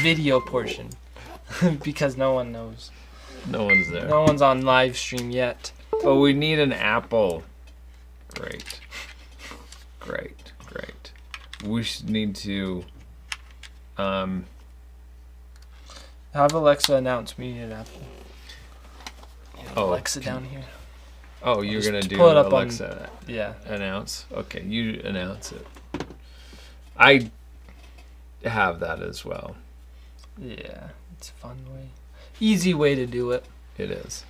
video portion because no one knows. No one's there. No one's on live stream yet. Oh, we need an apple. Great. Great. Great. We need to Have Alexa announce we need an apple. Alexa down here. Oh, you're going to do pull it up Alexa announce? Okay, you announce it. I have that as well. Yeah, it's a fun way. Easy way to do it. It is.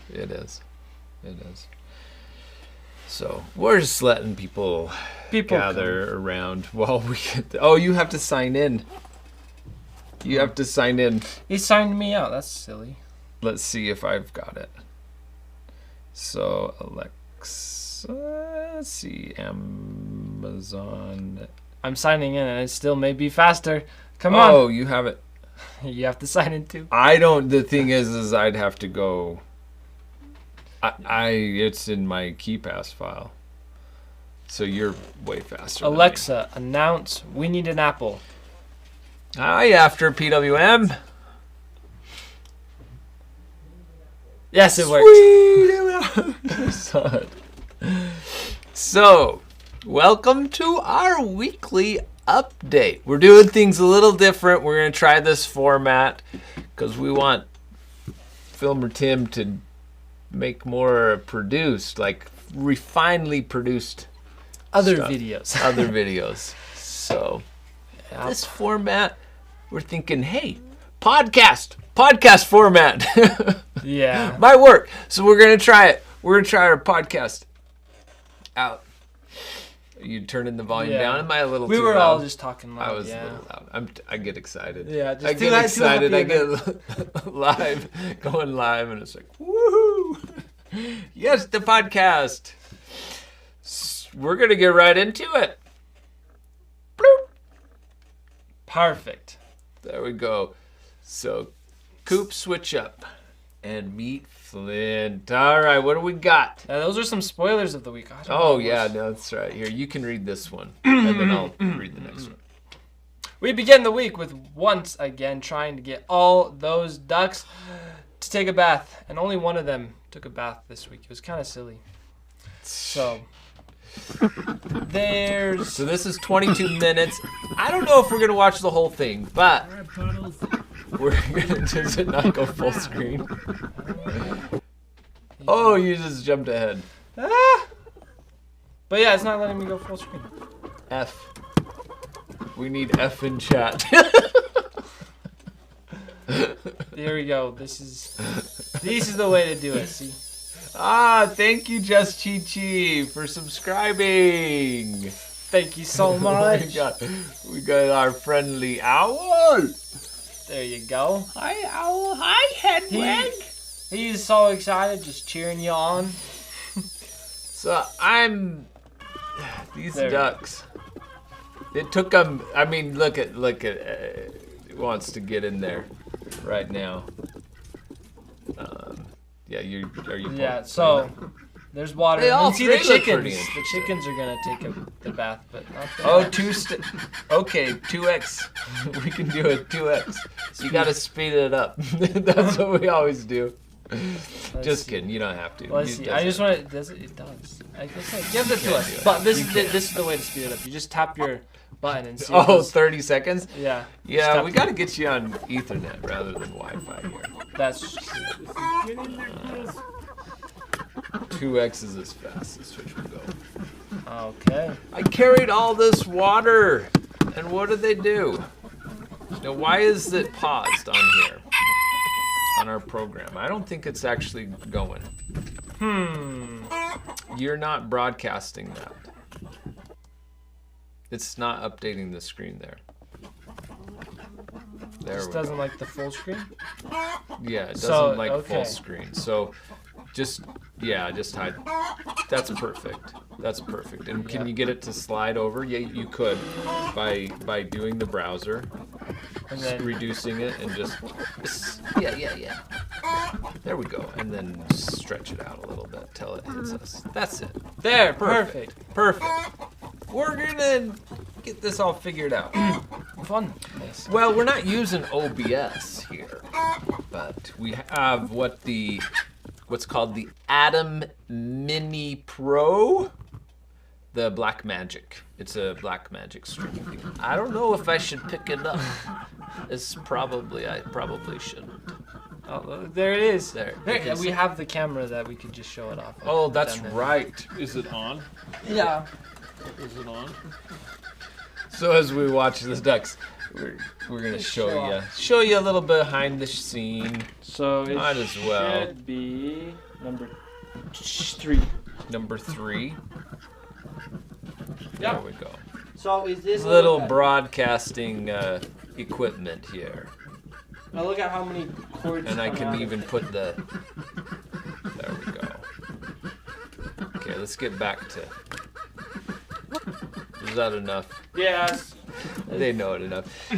So, we're just letting people gather around while we get... Oh, you have to sign in. You have to sign in. He signed me out. That's silly. Let's see if I've got it. So, Alexa, let's see, Amazon. I'm signing in, and it still may be faster. Come on. Oh, you have it. You have to sign in too. I don't. The thing is I'd have to go. It's in my KeyPass file. So you're way faster. Alexa, announce we need an apple. Hi, after PWM. Yes, it worked. So, welcome to our weekly update. We're doing things a little different. We're going to try this format because we want Filmer Tim to make more produced, like refinedly produced Other stuff. videos. So, this format, we're thinking, hey, podcast format. Yeah. Might work. So we're going to try it. We're going to try our podcast out. You turning the volume down? Am I a little too loud? We were all just talking loud. I was a little loud. I get excited. Yeah, just I get excited. I get live, going live, and it's like, woohoo! Yes, the podcast. We're going to get right into it. Bloop. Perfect. There we go. So, Coop, switch up and meet Flint. All right, what do we got? Those are some spoilers of the week. Oh, yeah, no, that's right. Here, you can read this one, and then I'll read the next one. We begin the week with once again trying to get all those ducks to take a bath, and only one of them took a bath this week. It was kind of silly. So this is 22 minutes. I don't know if we're gonna watch the whole thing, but we're gonna. Does it not go full screen? Oh, you just jumped ahead. But yeah, it's not letting me go full screen. F. We need F in chat. There we go. This is the way to do it. See. Thank you, Just Chi Chi, for subscribing. Thank you so much. we got our friendly owl. There you go. Hi, owl. Hi, Hedwig. He's so excited, just cheering you on. So these ducks. It took them. I mean, look at. It wants to get in there right now. Yeah, are you? Yeah. So there's water. You see the chickens. The chickens are gonna take the bath, but not the okay, 2x. We can do it 2x. So you gotta speed it up. That's what we always do. Just kidding. You don't have to. Let's see. I just want to. It does. I guess give it to us. But this is the way to speed it up. You just tap your button and see. 30 seconds? Yeah. Yeah, we got to get you on Ethernet rather than Wi-Fi here. That's true. 2x is as fast as Switch will go. Okay. I carried all this water. And what did they do? Now, why is it paused on here? On our program. I don't think it's actually going. You're not broadcasting that. It's not updating the screen there. There This doesn't like the full screen? Yeah, it doesn't like full screen. So just hide. That's perfect. That's perfect. And can you get it to slide over? Yeah, you could by doing the browser, and then reducing it and just yeah. There we go. And then stretch it out a little bit till it hits us. That's it. There, perfect. We're gonna get this all figured out. Fun. nice. Well, we're not using OBS here, but we have what's called the Atom Mini Pro, the Black Magic. It's a Black Magic stream. I don't know if I should pick it up. I probably shouldn't. Oh, there it is. There. We have the camera that we could just show it off. Oh, that's right. Is it on? Yeah. Is it on? So as we watch the ducks, we're gonna show you a little behind the scene. So it might as well. Should be number 3. Number 3. Yeah. There we go. So is this little broadcasting equipment here? Now look at how many cords. And I can even put the. There we go. Okay, let's get back to. Is that enough? Yes. They know it enough.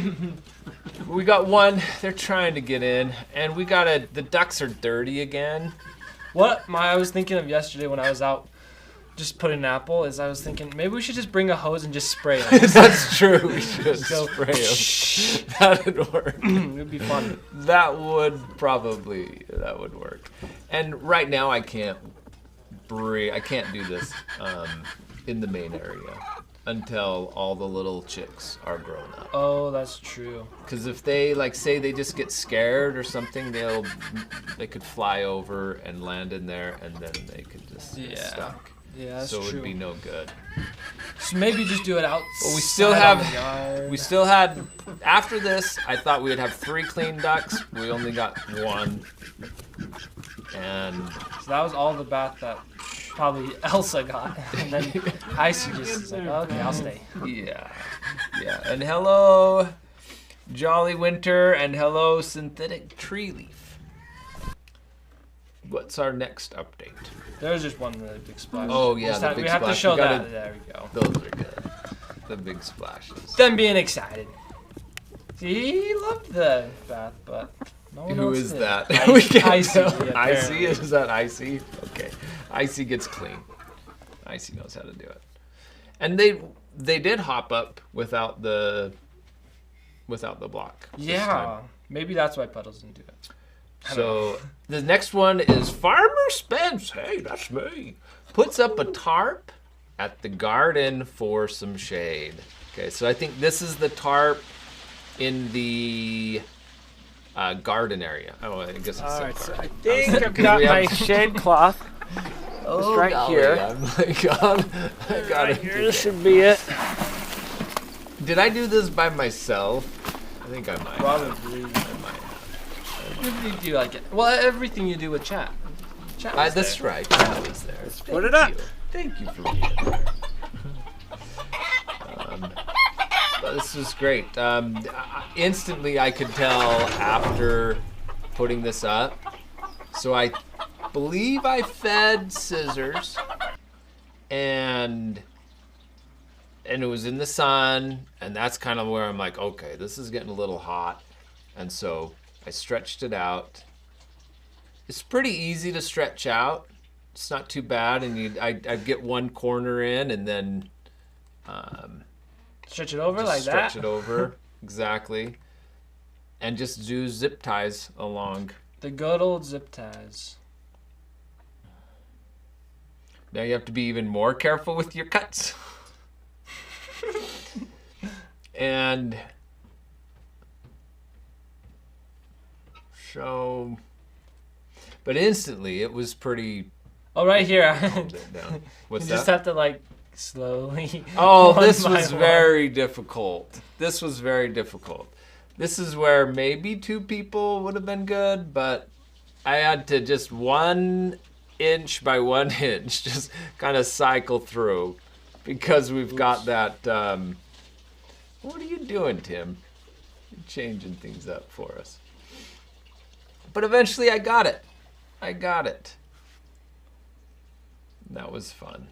We got one. They're trying to get in, and we got the ducks are dirty again. What I was thinking of yesterday when I was out just putting an apple is I was thinking maybe we should just bring a hose and just spray them. That's true. We should spray them. That'd work. It'd be fun. That would work. And right now I can't do this in the main area until all the little chicks are grown up. Oh, that's true. Because if they say they just get scared or something, they could fly over and land in there, and then they could just get stuck. Yeah, that's true. So it true. would be no good. So maybe just do it outside. But we still had after this. I thought we would have 3 clean ducks. We only got 1, and so that was all the bath that probably Elsa got, and then Icy just was like, okay, I'll stay. Yeah. And hello, Jolly Winter, and hello, Synthetic Tree Leaf. What's our next update? There's just one really big splash. Oh yeah, the big we splash. have to show that. There we go. Those are good. The big splashes. Them being excited. See, he loved the bath, but no one Who else is did. that? Icy. Icy? Is that Icy? Okay. Icy gets clean. Icy knows how to do it. And they did hop up without the block. Yeah. Maybe that's why Puddles didn't do it. So the next one is Farmer Spence. Hey, that's me. Puts up a tarp at the garden for some shade. Okay, so I think this is the tarp in the garden area. Oh, I guess it's All right, so I think I've got my shade cloth. Oh, right golly, here. I got it. Here, this should be it. Did I do this by myself? I think I might. Probably. You do like it. Well, everything you do with chat. That's right. Chat was there. Put it up. Thank you for being there. But this was great. Instantly, I could tell after putting this up. So I believe I fed Scissors, and it was in the sun, and that's kind of where I'm like, okay, this is getting a little hot, and so I stretched it out. It's pretty easy to stretch out. It's not too bad, and I'd get one corner in, and then stretch it over like that. Stretch it over, exactly, and just do zip ties along. The good old zip ties. Now you have to be even more careful with your cuts. And so, but instantly it was pretty. Oh, right here. What's you that? just have to slowly. Oh, this was very difficult. This was very difficult. This is where maybe 2 people would have been good, but I had to just 1 inch by 1 inch just kind of cycle through because we've got that. What are you doing, Tim? You're changing things up for us. But eventually I got it. That was fun.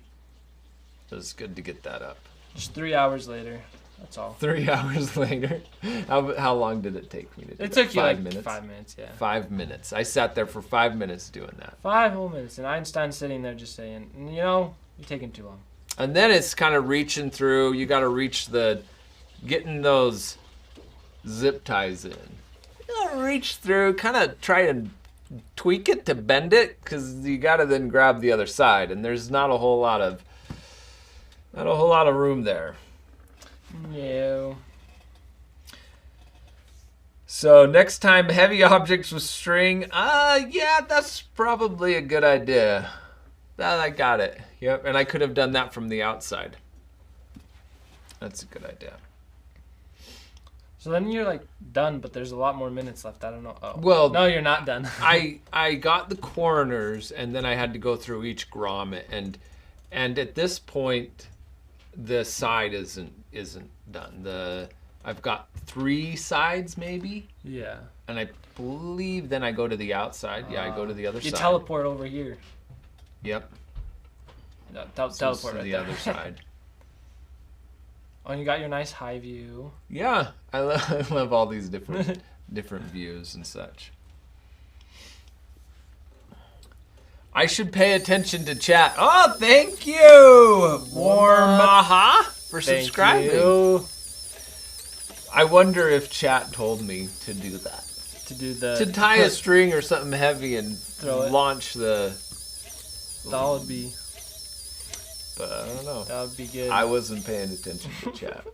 It was good to get that up. Just 3 hours later. That's all. 3 hours later. How long did it take me to do it? It took you 5 minutes? 5 minutes, yeah. 5 minutes. I sat there for 5 minutes doing that. 5 whole minutes. And Einstein's sitting there just saying, you're taking too long. And then it's kind of reaching through. You got to reach getting those zip ties in. Reach through, kind of try and tweak it to bend it, because you got to then grab the other side, and there's not a whole lot of room there. No. So next time, heavy objects with string. Yeah, that's probably a good idea. I got it. Yep, and I could have done that from the outside. That's a good idea. So then you're like done, but there's a lot more minutes left. I don't know. Oh. Well, no, you're not done. I got the corners, and then I had to go through each grommet, and at this point, the side isn't done. I've got 3 sides maybe. Yeah. And I believe then I go to the outside. Yeah, I go to the other side. You teleport over here. Yep. No, teleport right the there. other side. Oh, and you got your nice high view. Yeah, I love all these different views and such. I should pay attention to chat. Oh, thank you, Warmaha, for subscribing. You. I wonder if chat told me to do that. To tie a string or something heavy and launch the. That would be. But I don't know. That would be good. I wasn't paying attention to chat.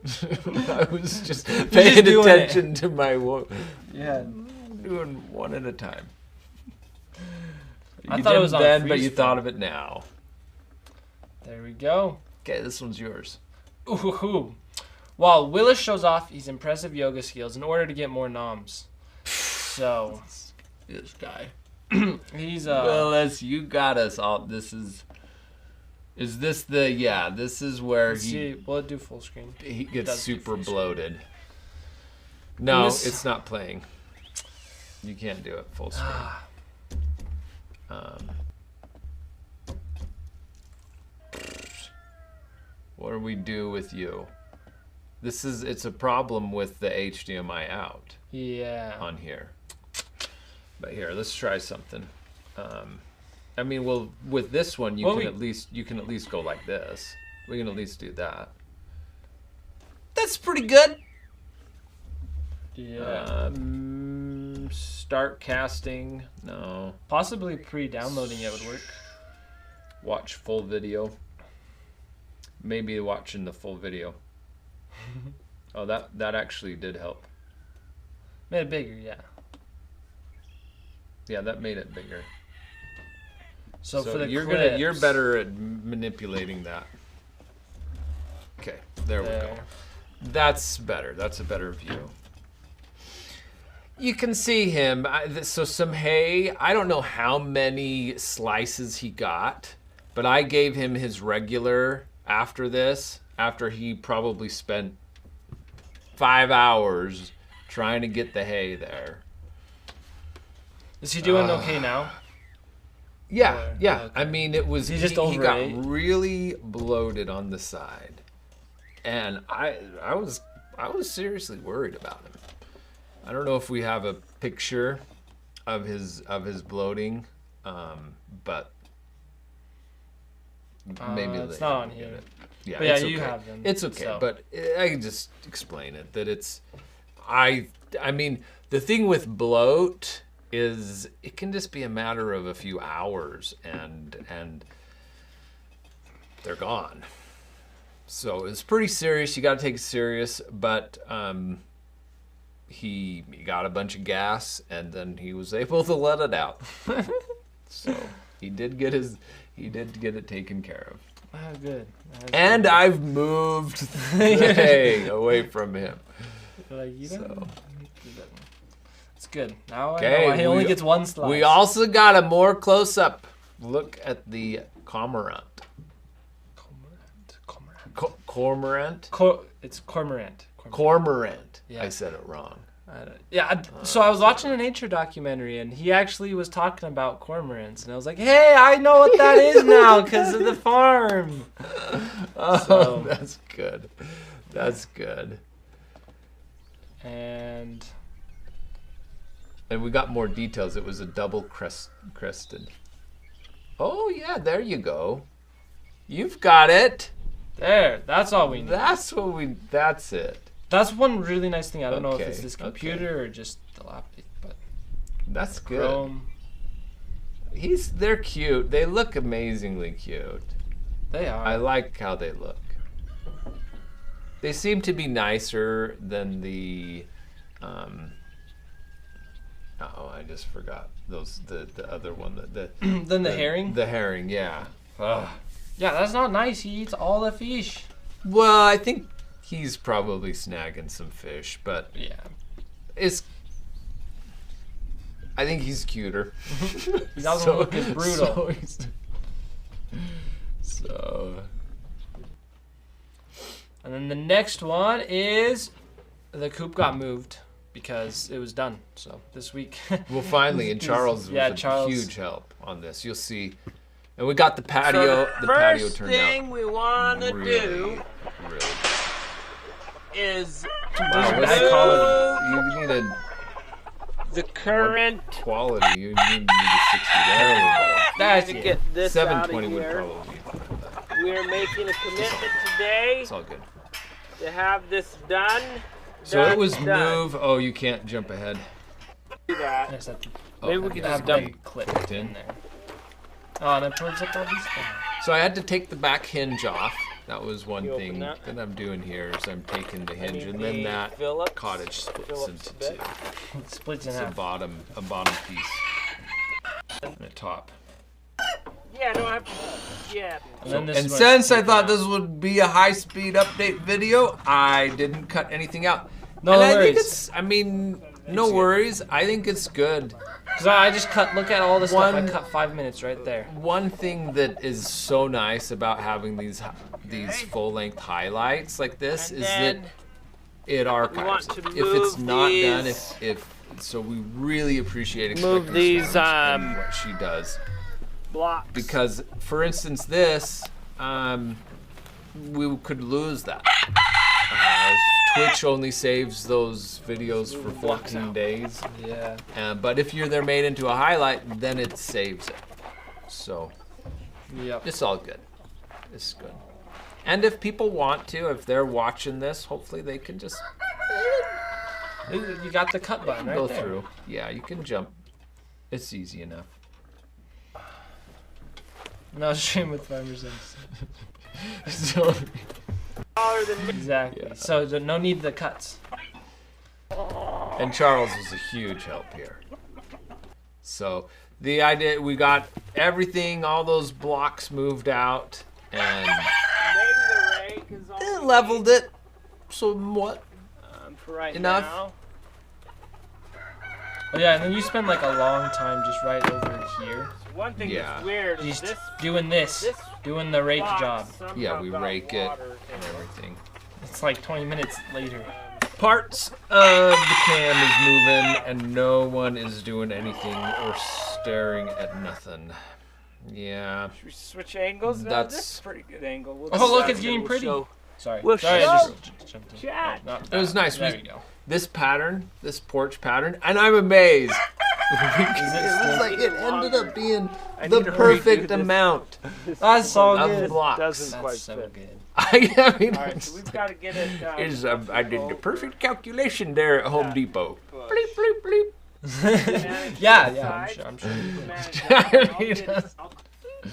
I was just paying attention to my work. Yeah. Doing one at a time. I thought it was on then, but you thought of it now. There we go. Okay, this one's yours. Ooh. While Willis shows off his impressive yoga skills in order to get more noms. So, this guy. He's Willis, you got us all. This is this the, yeah, this is where will it do full screen? He gets super bloated. No, it's not playing. You can't do it full screen. What do we do with you? It's a problem with the HDMI out. Yeah. On here. But here, let's try something. I mean, well, with this one, you can at least go like this. We can at least do that. That's pretty good. Yeah. Start casting. No. Possibly pre-downloading it would work. Watch full video. Maybe watching the full video. Oh, that actually did help. Made it bigger, yeah. Yeah, that made it bigger. So for the you're better at manipulating that. Okay, there we go. That's better. That's a better view. You can see him. So some hay. I don't know how many slices he got, but I gave him his regular after this. After he probably spent 5 hours trying to get the hay there. Is he doing okay now? Yeah. Okay. I mean, it was he got really bloated on the side, and I was seriously worried about him. I don't know if we have a picture of his bloating, but maybe it's not on here. Yeah, but it's you okay. have them. It's okay, so. But I can just explain it that it's. I mean, the thing with bloat is it can just be a matter of a few hours and they're gone. So it's pretty serious. You got to take it serious. But he got a bunch of gas and then he was able to let it out. So he did get it taken care of. Oh, good. And good. I've moved the hay away from him. Like, you don't. It's good. Now I know he only gets one slice. We also got a more close-up look at the cormorant. Cormorant? It's cormorant. Cormorant. Yeah. I said it wrong. So I was watching a nature documentary, and he actually was talking about cormorants, and I was like, "Hey, I know what that is now because of the farm." Oh, that's good. That's good. And we got more details. It was a double crested. Oh yeah, there you go. You've got it. There. That's all we need. That's it. That's one really nice thing. I don't know if Okay, it's this computer or just the laptop, but That's good. Chrome. They're cute. They look amazingly cute. They are. I like how they look. They seem to be nicer than the I just forgot the other one Than the herring? The herring, yeah. Ugh. Yeah, that's not nice. He eats all the fish. Well, I think he's probably snagging some fish, but Yeah. I think he's cuter. He doesn't look as brutal. So. And then the next one is the coop got moved because it was done. So this week. Well, finally, and Charles was a huge help on this. You'll see. And we got the patio. So the patio turned out. First thing we want to do Really. is Wow, bad quality. You needed the current. quality. You needed a 60. There we go. That's to it. get this out of 720 would here. probably. We're making a commitment today It's all good. to have this done. So it Done, was done. move. Oh, you can't jump ahead. Do that. Yes, that- Maybe we okay. can have just them dump. clipped in there. Oh, and it pulls up all these things. So I had to take the back hinge off. That was one You open thing that? that I'm doing here is I'm taking the hinge, need and then the that Phillips. cottage splits Phillips into bit. two. It splits in It's a half. bottom piece and a top. Yeah, no, I have to. Yeah. And then this And is where since it's I taken thought out. this would be a high-speed update video, I didn't cut anything out. No and I think worries. it's, I mean, no worries. I think it's good. Because I just look at all this stuff. I One- cut 5 minutes right there. One thing that is so nice about having these full-length highlights like this And is then that it archives. want to If it's move not done, these- so we really appreciate Move Expecting these, Storms and what she does. Blocks. Because, for instance, this, we could lose that. Twitch only saves those videos for 14 days. Yeah. But if they're made into a highlight, then it saves it. So Yep. it's all good. It's good. And if people want to, if they're watching this, hopefully they can just You got the cut button right go there. through. Yeah, you can jump. It's easy enough. No stream with farmers. So, Exactly. Yeah. So no need the cuts. and Charles was a huge help here. So the idea, we got everything, all those blocks moved out, and Maybe the rake is all it we leveled need, it somewhat. for right enough. now. Oh yeah, and then you spend like a long time just right over here, One thing Yeah. that's weird is just this doing this, doing the rake box job. somehow Yeah, we got rake it water in and it. everything. It's like 20 minutes later. Parts of the cam is moving, and no one is doing anything or staring at nothing. Yeah. Should we switch angles? No, That's- this is a pretty good angle. We'll Oh, do look, that it's and getting then pretty. we'll Sorry. Well, Sorry, shut I up. just jumped in. Chat. Oh, not It was nice. There we go. This pattern, this porch pattern, and I'm amazed. Is It was like it ended up being I the need to perfect redo this. amount That's so of good. blocks. Doesn't That's quite so fit. good. I mean, All right, so we've got to get it. I did the perfect calculation there at Home Depot. Push. Bleep, bleep, bleep. Manage Yeah, this yeah, I'm side. sure. I'm sure. Manage that. I'll get it.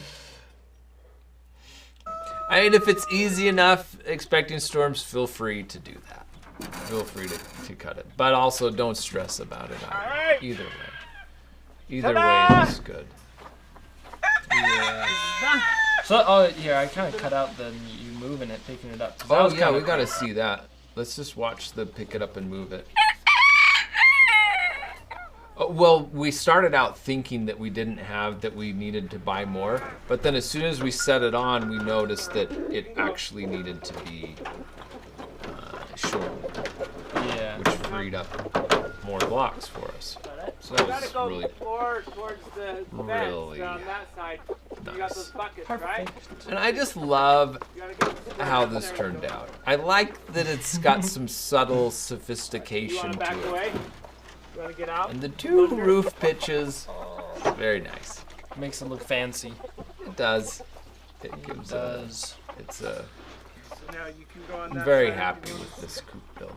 I mean, if it's easy enough, Expecting Storms, feel free to do that. Feel free to cut it. But also don't stress about it either. Alright. Either way. Either Ta-da! way is good. Yeah. So, oh, here, I kind of cut out the you moving it, picking it up. 'cause that Oh was yeah, kinda we gotta cool. see that. Let's just watch the pick it up and move it. Oh, well, we started out thinking that we needed to buy more, but then as soon as we set it on, we noticed that it actually needed to be shortened, Yeah. which freed up more blocks for us. So that You gotta was go really more towards the really fence on that side. You got nice. those buckets, right? Perfect. And I just love You gotta get how this turned out. I like that it's got some subtle You want sophistication to back to it. away? You want to get out? And the two roof pitches, very nice. Makes it look fancy. It does. It gives Does. it's a So now you can go on I'm that very side. happy with this Coop build.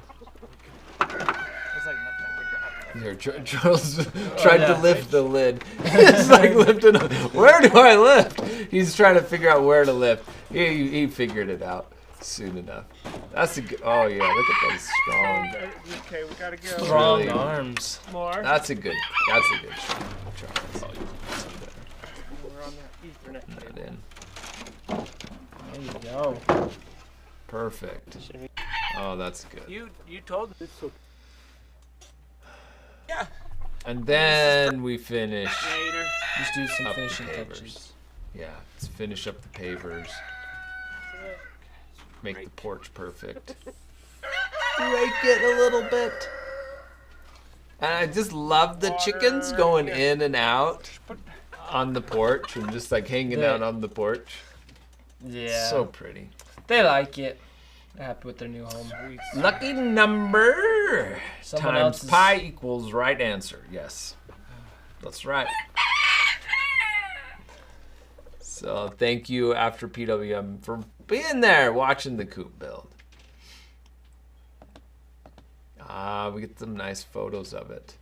It's like nothing to grab. Here, Charles tried to yeah. lift the lid. It's like lifting. Where do I lift? He's trying to figure out where to lift. He figured it out soon enough. That's a good. Oh yeah, look at those strong. Okay, we gotta go. Strong Really? arms. More. That's a good shot, Charles. We're on the Ethernet Put cable. it in. There you go. Perfect. Oh, that's good. You told me. So yeah. And then we finish Later. Just do some up the finishing pavers. touches. Yeah, let's finish up the pavers. Make the porch perfect. Rake it a little bit. And I just love the chickens going in and out on the porch and just like hanging out on the porch. Yeah. So pretty. They like it. They're happy with their new home. Lucky number Someone times else's- pi equals right answer. Yes. That's right. So thank you after PWM for being there watching the Coop build. We get some nice photos of it.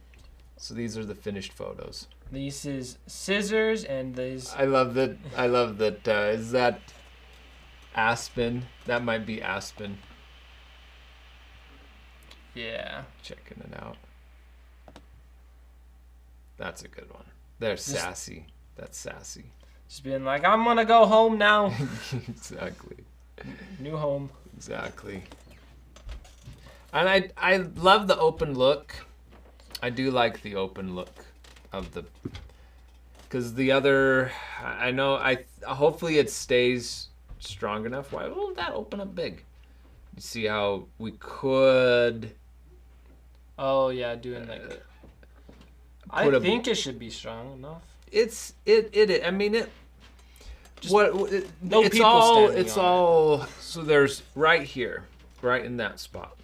So these are the finished photos. This is scissors and these. I love that. Is that Aspen? That might be Aspen. Yeah. Checking it out. That's a good one. They're sassy. That's sassy. Just being like, I'm gonna go home now. Exactly. New home. Exactly. And I love the open look. I do like the open look of the, because the other, I know, hopefully it stays strong enough. Why won't that open up big? You see how we could. Oh yeah, doing like. I put a- think it should be strong enough. I mean it. No it's people all. standing It's on all. So there's right here, right in that spot.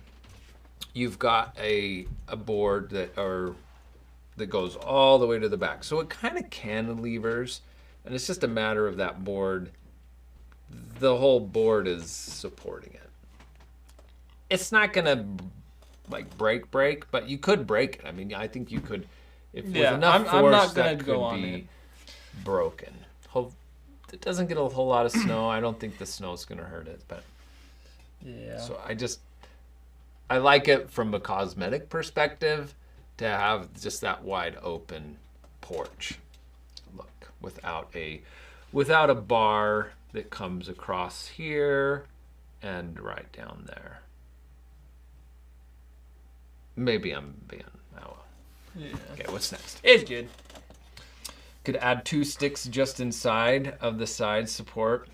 You've got a board that goes all the way to the back. So it kind of cantilevers, and it's just a matter of that board. The whole board is supporting it. It's not gonna like break, but you could break it. I mean, I think you could, if with enough force, I'm not gonna that go could on be it. broken. It doesn't get a whole lot of snow. I don't think the snow's gonna hurt it, but Yeah. so I like it from a cosmetic perspective to have just that wide open porch look without a bar that comes across here and right down there. Maybe I'm being, oh well. Yeah. Okay, what's next? It's good. Could add 2 sticks just inside of the side support.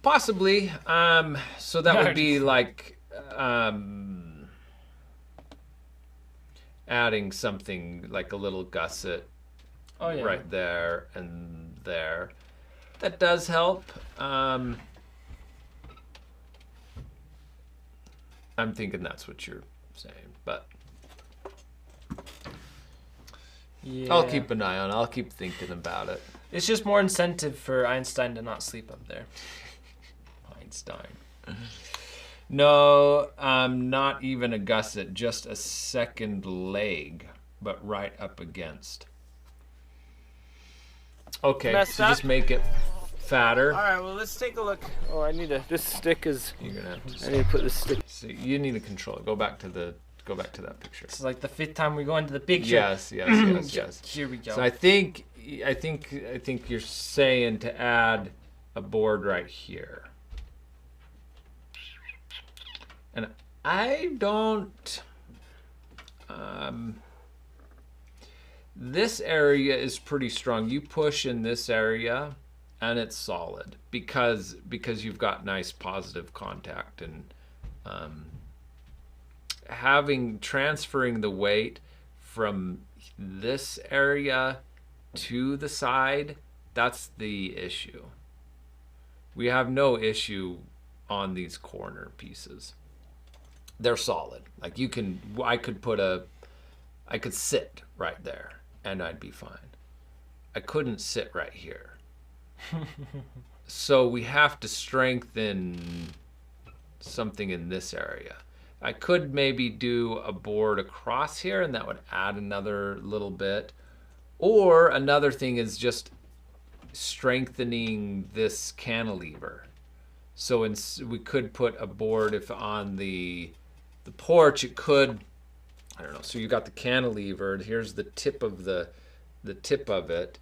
Possibly. So that would be like adding something like a little gusset Oh yeah. right there and there. That does help. I'm thinking that's what you're saying, but Yeah. I'll keep an eye on it. I'll keep thinking about it. It's just more incentive for Einstein to not sleep up there. Einstein. No, not even a gusset, just a second leg, but right up against. Okay, Messed so up? just make it fatter. All right. Well, let's take a look. Oh, I need this stick is. You're gonna have I to need to put this stick. see. You need to control it. Go back to that picture. It's like the 5th time we go into the picture. Yes. Here we go. So I think you're saying to add a board right here. And I don't. This area is pretty strong. You push in this area, and it's solid because you've got nice positive contact and transferring the weight from this area to the side. That's the issue. We have no issue on these corner pieces. They're solid. Like I could sit right there and I'd be fine. I couldn't sit right here. So we have to strengthen something in this area. I could maybe do a board across here, and that would add another little bit. Or another thing is just strengthening this cantilever. So we could put a board if on the porch. It could, I don't know. So you got the cantilever. Here's the tip of the tip of it.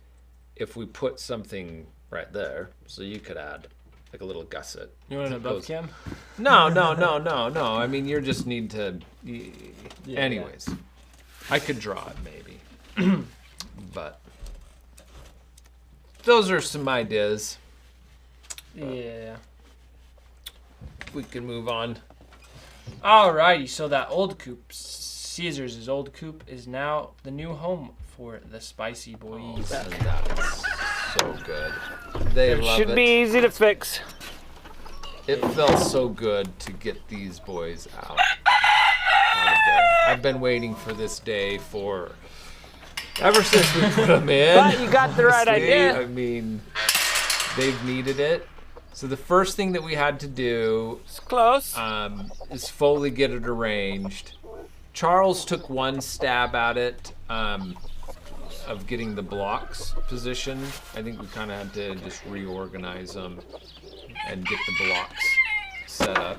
If we put something right there, so you could add like a little gusset. You want an above cam? No. I mean, you just need to. Anyways, yeah. I could draw it maybe, but those are some ideas. Yeah. We can move on. Alrighty, so that old coop, Caesar's old coop, is now the new home for the Spicy Boys. Oh, that is so good. They love it. Should be easy to fix. It felt so good to get these boys out of there. I've been waiting for this day ever since we put them in. But you got the right idea. I mean, they've needed it. So the first thing that we had to do it's close. Is fully get it arranged. Charles took one stab at it of getting the blocks positioned. I think we kind of had to just reorganize them and get the blocks set up.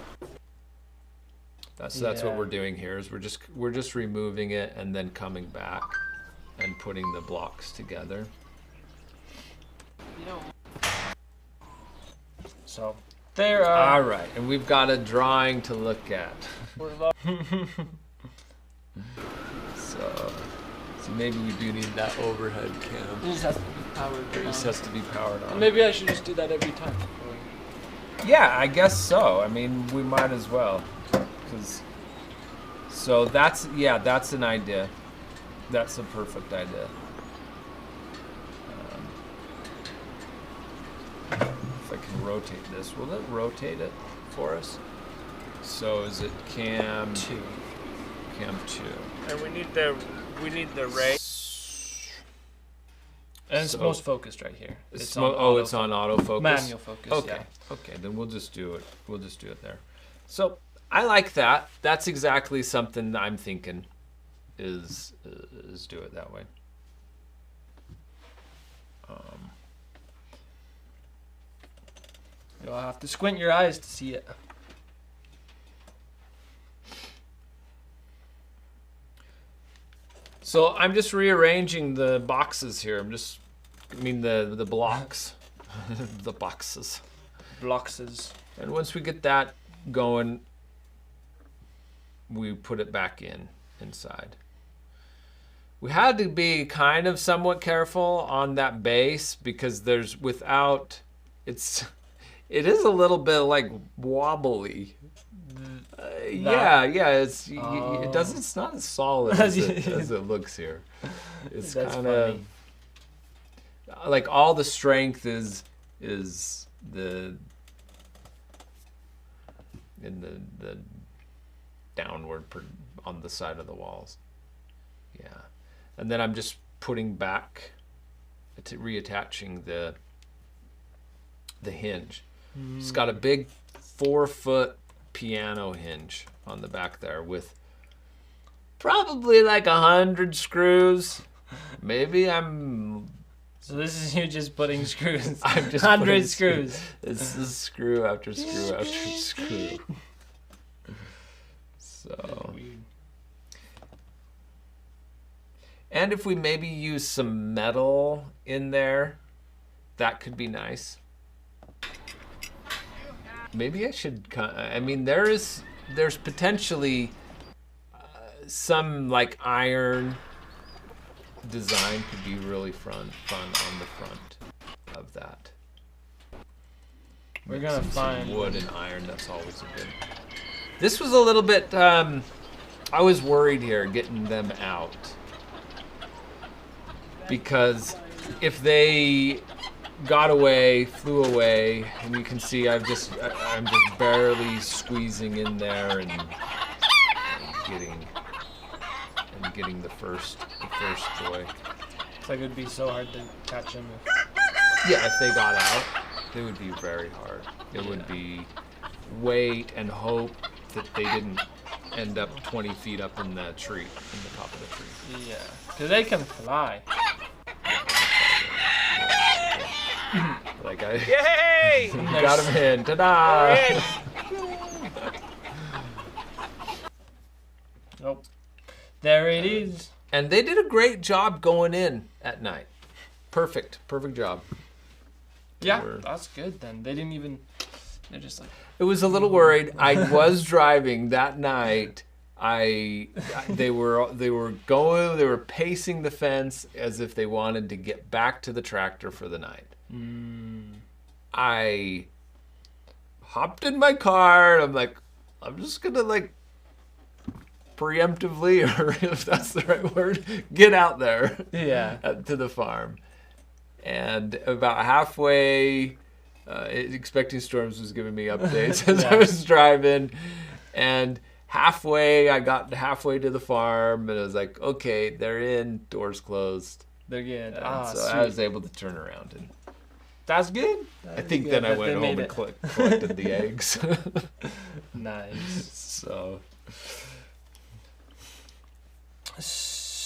That's what we're doing here. Is we're just removing it and then coming back and putting the blocks together. So there. All right, and we've got a drawing to look at. So maybe we do need that overhead cam. It just has to be powered. It just has to be powered on. Maybe I should just do that every time. Yeah, I guess so. I mean, we might as well. So that's an idea. That's a perfect idea. If I can rotate this, will it rotate it for us? So is it cam 2? Cam 2. And we need the ray. And it's most focused right here. It's on autofocus. Manual focus. Okay. Yeah. Okay, then we'll just do it. We'll just do it there. So I like that. That's exactly something I'm thinking. Is do it that way. You'll have to squint your eyes to see it. So I'm just rearranging the boxes here. The blocks. The boxes. Bloxes. And once we get that going, we put it back inside. We had to be kind of somewhat careful on that base because it is a little bit like wobbly. It's not as solid as it looks here. It's kind of like all the strength is in the downward on the side of the walls. Yeah, and then I'm just putting back, reattaching the hinge. It's got a big 4-foot piano hinge on the back there with probably like 100 screws. Maybe So this is you just putting screws. I'm just 100 screws. This is screw after screw after screw. So. And if we maybe use some metal in there, that could be nice. Maybe I should. I mean, there's potentially some like iron design could be really fun on the front of that. We're gonna find some wood and iron. That's always a good. This was a little bit. I was worried here getting them out because if they got away, flew away, and you can see I'm just barely squeezing in there and getting the first boy. It's like it'd be so hard to catch him. Yeah, if they got out, it would be very hard. It would be wait and hope that they didn't end up 20 feet up in the tree, in the top of the tree. Yeah, because they can fly. Like Yay! got him in. Ta-da! Nope. There it is. And they did a great job going in at night. Perfect job. Yeah, that's good then. They didn't even. They're just like. It was a little worried. I was driving that night. They were pacing the fence as if they wanted to get back to the tractor for the night. I hopped in my car and I'm like, I'm just gonna like preemptively, or if that's the right word, get out there. Yeah. To the farm. And about halfway, Expecting Storms was giving me updates as I was driving, and I got halfway to the farm, and I was like, okay, they're in, doors closed. They're good. So Sweet. I was able to turn around, and that's good. I think then I went home and collected the eggs. Nice.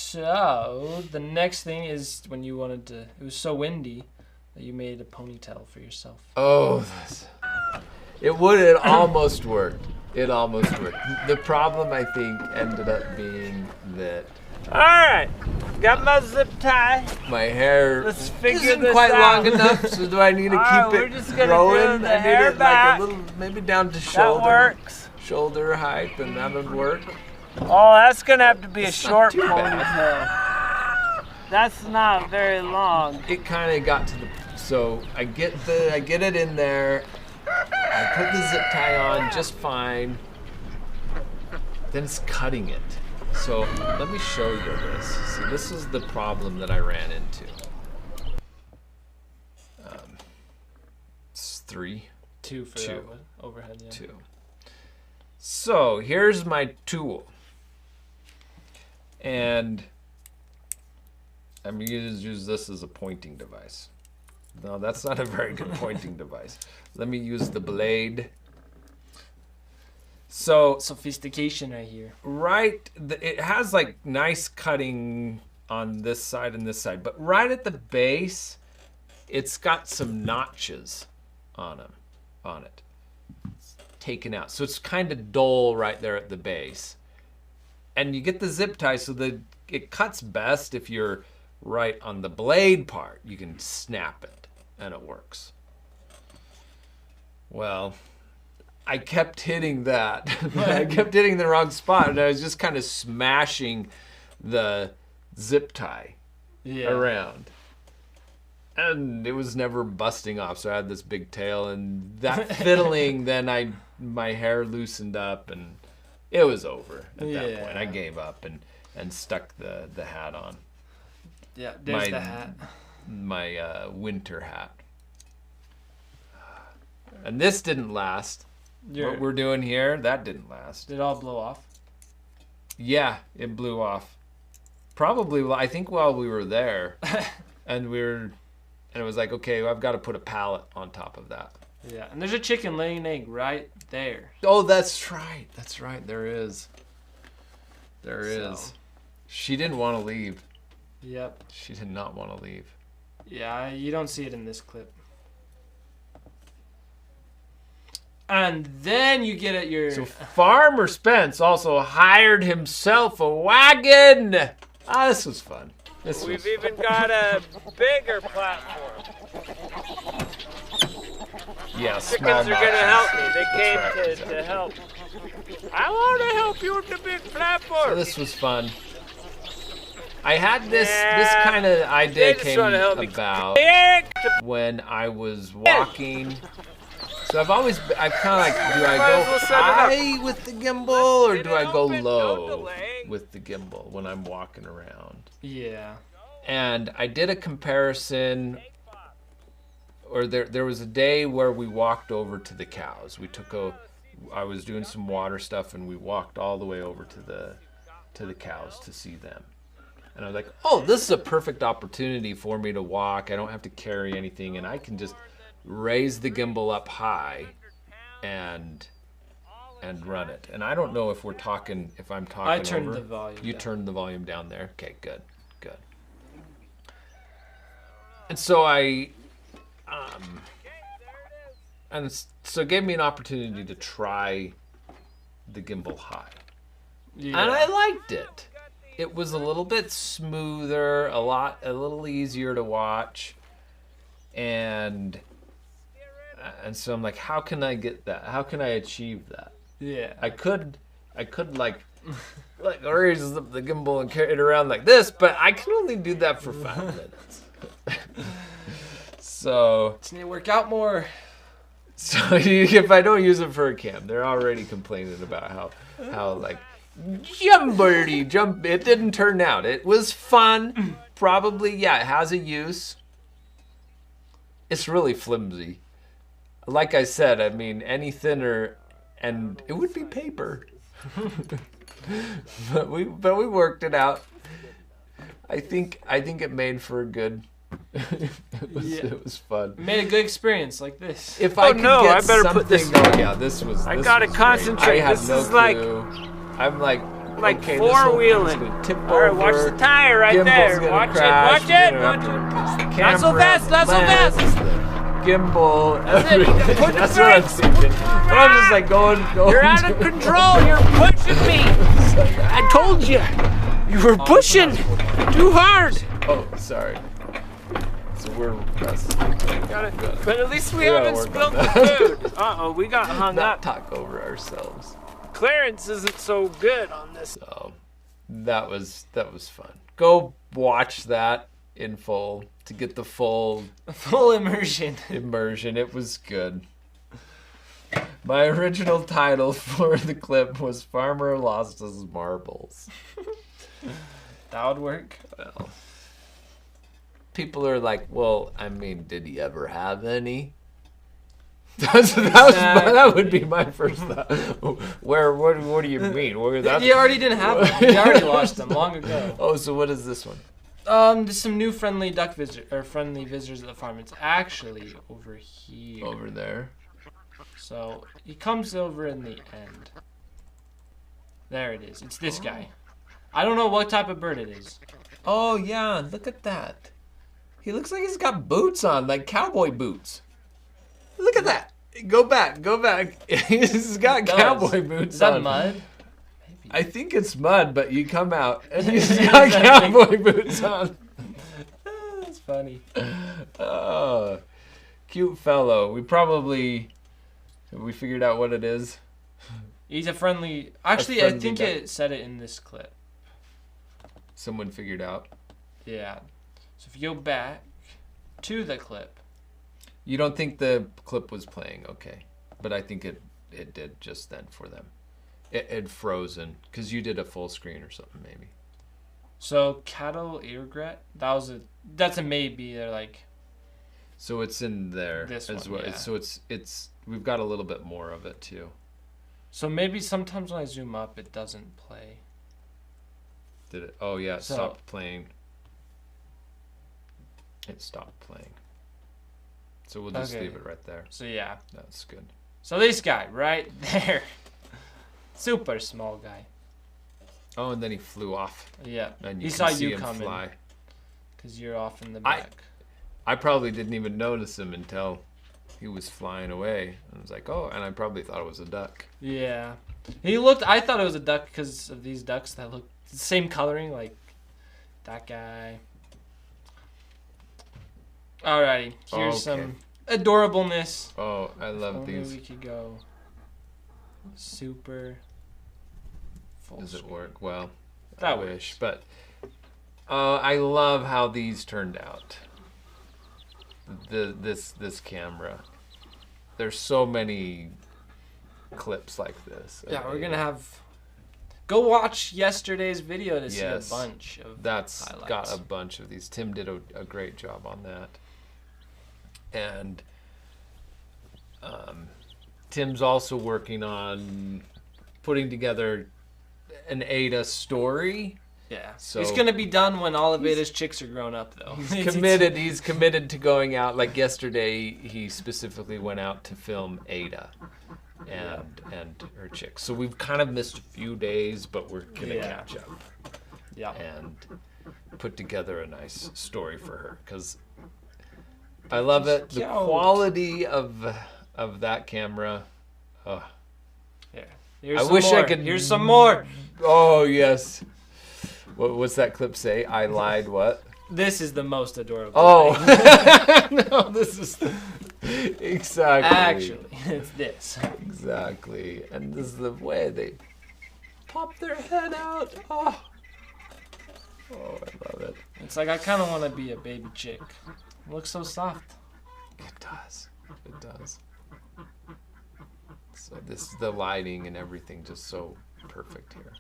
So the next thing is when you wanted to. It was so windy that you made a ponytail for yourself. Oh, it almost worked. It almost worked. The problem, I think, ended up being that. All right, got my zip tie. My hair Let's figure isn't this quite out. long enough, so do I need to keep We're it just gonna growing? do the I need hair it back. like a little, maybe down to That shoulder. works. Shoulder height, and that would work. Oh, that's gonna have to be a It's not short too bad. ponytail. That's not very long. It kind of got to the. So I get it in there. I put the zip tie on just fine. Then it's cutting it. So let me show you this. See, this is the problem that I ran into. It's 3. 2 for Two. that one. Overhead. Yeah. 2. So here's my tool. And I'm going to use this as a pointing device. No, that's not a very good pointing device. Let me use the blade. So Sophistication right here. it has like nice cutting on this side and this side, but right at the base, it's got some notches on it. It's taken out. So it's kind of dull right there at the base. And you get the zip tie so that it cuts best if you're right on the blade part. You can snap it and it works. Well, I kept hitting that. I kept hitting the wrong spot, and I was just kind of smashing the zip tie around. And it was never busting off, so I had this big tail, and that fiddling, then my hair loosened up, and it was over at that point. I gave up and stuck the hat on. Yeah, there's the hat. My winter hat. And this didn't last. What we're doing here, that didn't last. Did it all blow off? Yeah, it blew off. Probably, I think while we were there, and it was like, okay, well, I've got to put a pallet on top of that. Yeah, and there's a chicken laying an egg right there. Oh, that's right. That's right. There is. There is. She didn't want to leave. Yep. She did not want to leave. Yeah, you don't see it in this clip. And then you get at your... So Farmer Spence also hired himself a wagon. This was fun. We've even got a bigger platform. Yeah, Chickens are going to help me. They came to help. I want to help you with the big platform. So this was fun. I had this kind of idea came about when I was walking. So I've kind of like, do I go high with the gimbal or do I go low with the gimbal when I'm walking around? Yeah. And I did a comparison, or there was a day where we walked over to the cows. I was doing some water stuff and we walked all the way over to the cows to see them. And I was like, oh, this is a perfect opportunity for me to walk. I don't have to carry anything and I can just raise the gimbal up high and run it. And I don't know if I'm talking I turned over. the volume You down. turned the volume down there. Okay, good. And so it gave me an opportunity to try the gimbal high. Yeah. And I liked it. It was a little bit smoother, a little easier to watch. And so I'm like, how can I get that? How can I achieve that? Yeah. I could like raise the gimbal and carry it around like this, but I can only do that for 5 minutes. So Just need to work out more. So if I don't use it for a cam, they're already complaining about how like jump. It didn't turn out. It was fun. Probably, yeah, it has a use. It's really flimsy. Like I said, I mean, any thinner, and it would be paper. but we worked it out. I think it made for a good. It was fun. Made a good experience like this. If I could get I better put this. something- Oh yeah, this was. I this gotta was concentrate. Great. I had This no is like- clue. I'm like okay, four-wheeling. This whole thing's gonna tip All right, over. watch the tire right Gimbal's there. gonna Watch crash. it. We're Watch gonna it. have to push the Not so camera, fast, not so lens, fast. the Gimbal. That's it, you everything. put the That's what I'm brakes. thinking. But I'm just like going. You're out of control. You're pushing me. I told you. You were pushing too hard. Oh, sorry. So we're But at least we gotta haven't work spilled on the that. food. Uh-oh, we got hung not up. talk over ourselves. Clearance isn't so good on this. So that was fun. Go watch that in full to get the full Full immersion. immersion. It was good. My original title for the clip was Farmer Lost His Marbles. That would work. Well, people are well, I mean, did he ever have any? That would be my first thought. What do you mean? He already didn't have them. He already lost them long ago. Oh, so what is this one? There's some new friendly friendly visitors at the farm. It's actually over here. Over there. So he comes over in the end. There it is. It's this guy. I don't know what type of bird it is. Oh yeah, look at that. He looks like he's got boots on, like cowboy boots. Look at that. Go back. He's got cowboy boots Is that on. mud? Maybe. I think it's mud, but you come out and he's got cowboy boots on. That's funny. Oh, cute fellow. Have we figured out what it is? He's a friendly. Actually, friendly I think duck. it said it in this clip. Someone figured out. Yeah. So if you go back to the clip. You don't think the clip was playing, okay? But I think it did just then for them. It had frozen because you did a full screen or something maybe. So cattle egret. That's a maybe. They're like. So it's in there This as one, well. yeah. So it's we've got a little bit more of it too. So maybe sometimes when I zoom up, it doesn't play. Did it? Oh yeah, it So- stopped playing. It stopped playing. So we'll just Okay. leave it right there. So yeah. That's good. So this guy right there, super small guy. Oh, and then he flew off. Yeah. And He can saw see you him coming fly. because you're off in the I- back. I probably didn't even notice him until he was flying away. I was like, oh, and I probably thought it was a duck. Yeah. He looked. I thought it was a duck because of these ducks that look the same coloring, like that guy. Alrighty, here's Okay. some adorableness. Oh, I love Only these. we could go super full Does it screen. work? Well, That I wish, but I love how these turned out. This camera. There's so many clips like this. Yeah, we're gonna have. Go watch yesterday's video to see Yes. a bunch of. That's highlights. got a bunch of these. Tim did a great job on that. And Tim's also working on putting together an Ada story. Yeah. So- He's gonna be done when all of Ada's chicks are grown up, though. He's committed to going out. Like yesterday, he specifically went out to film Ada. and her chicks. So we've kind of missed a few days, but we're gonna catch up. Yeah. And put together a nice story for her because I love it. The quality of that camera. Oh. Yeah. I wish I could. Here's some more. Oh yes. What's that clip say? I lied. What? This is the most adorable. Oh. No, this is exactly. Actually, it's this. Exactly, and this is the way they pop their head out. Oh, I love it. It's like I kind of want to be a baby chick. It looks so soft. It does. It does. So this the lighting and everything just so perfect here.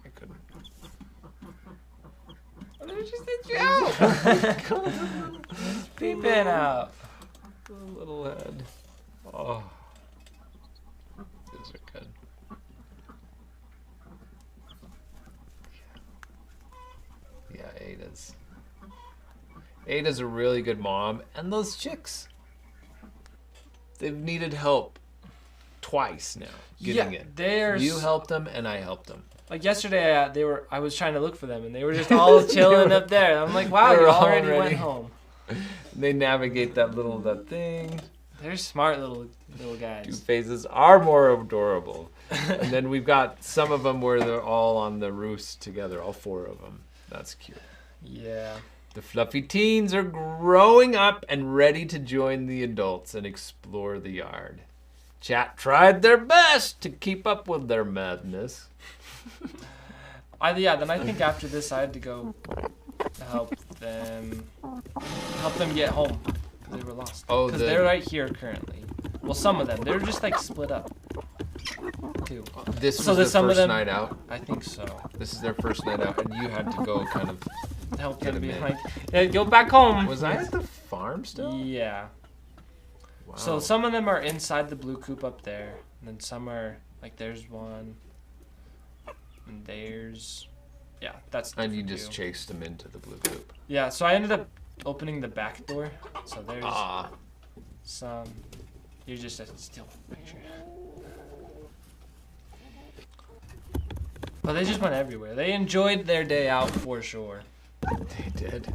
I couldn't. There's just a joke. Peeping out. The little head. Oh. These are good. Yeah, Ada's a really good mom, and those chicks, they've needed help twice now getting it. You helped them, and I helped them. Like yesterday, I was trying to look for them, and they were just all chilling up there. I'm like, wow, you already went home. They navigate that thing. They're smart little guys. Two phases are more adorable. And then we've got some of them where they're all on the roost together, all 4 of them. That's cute. Yeah. The fluffy teens are growing up and ready to join the adults and explore the yard. Chat tried their best to keep up with their madness. Then I think after this I had to go help them get home because they were lost. Oh, because they're right here currently. Well, some of them, they're just like split up. Too. This was their first night out. I think so. This is their first night out, and you had to go kind of help them behind. Yeah, go back home. Was I at the farm still? Yeah. Wow. So some of them are inside the blue coop up there, and then some are like there's one. And there's, that's. And you just chased them into the blue coop. Yeah, so I ended up opening the back door. So there's some. You're just a still picture. But they just went everywhere. They enjoyed their day out for sure. They did.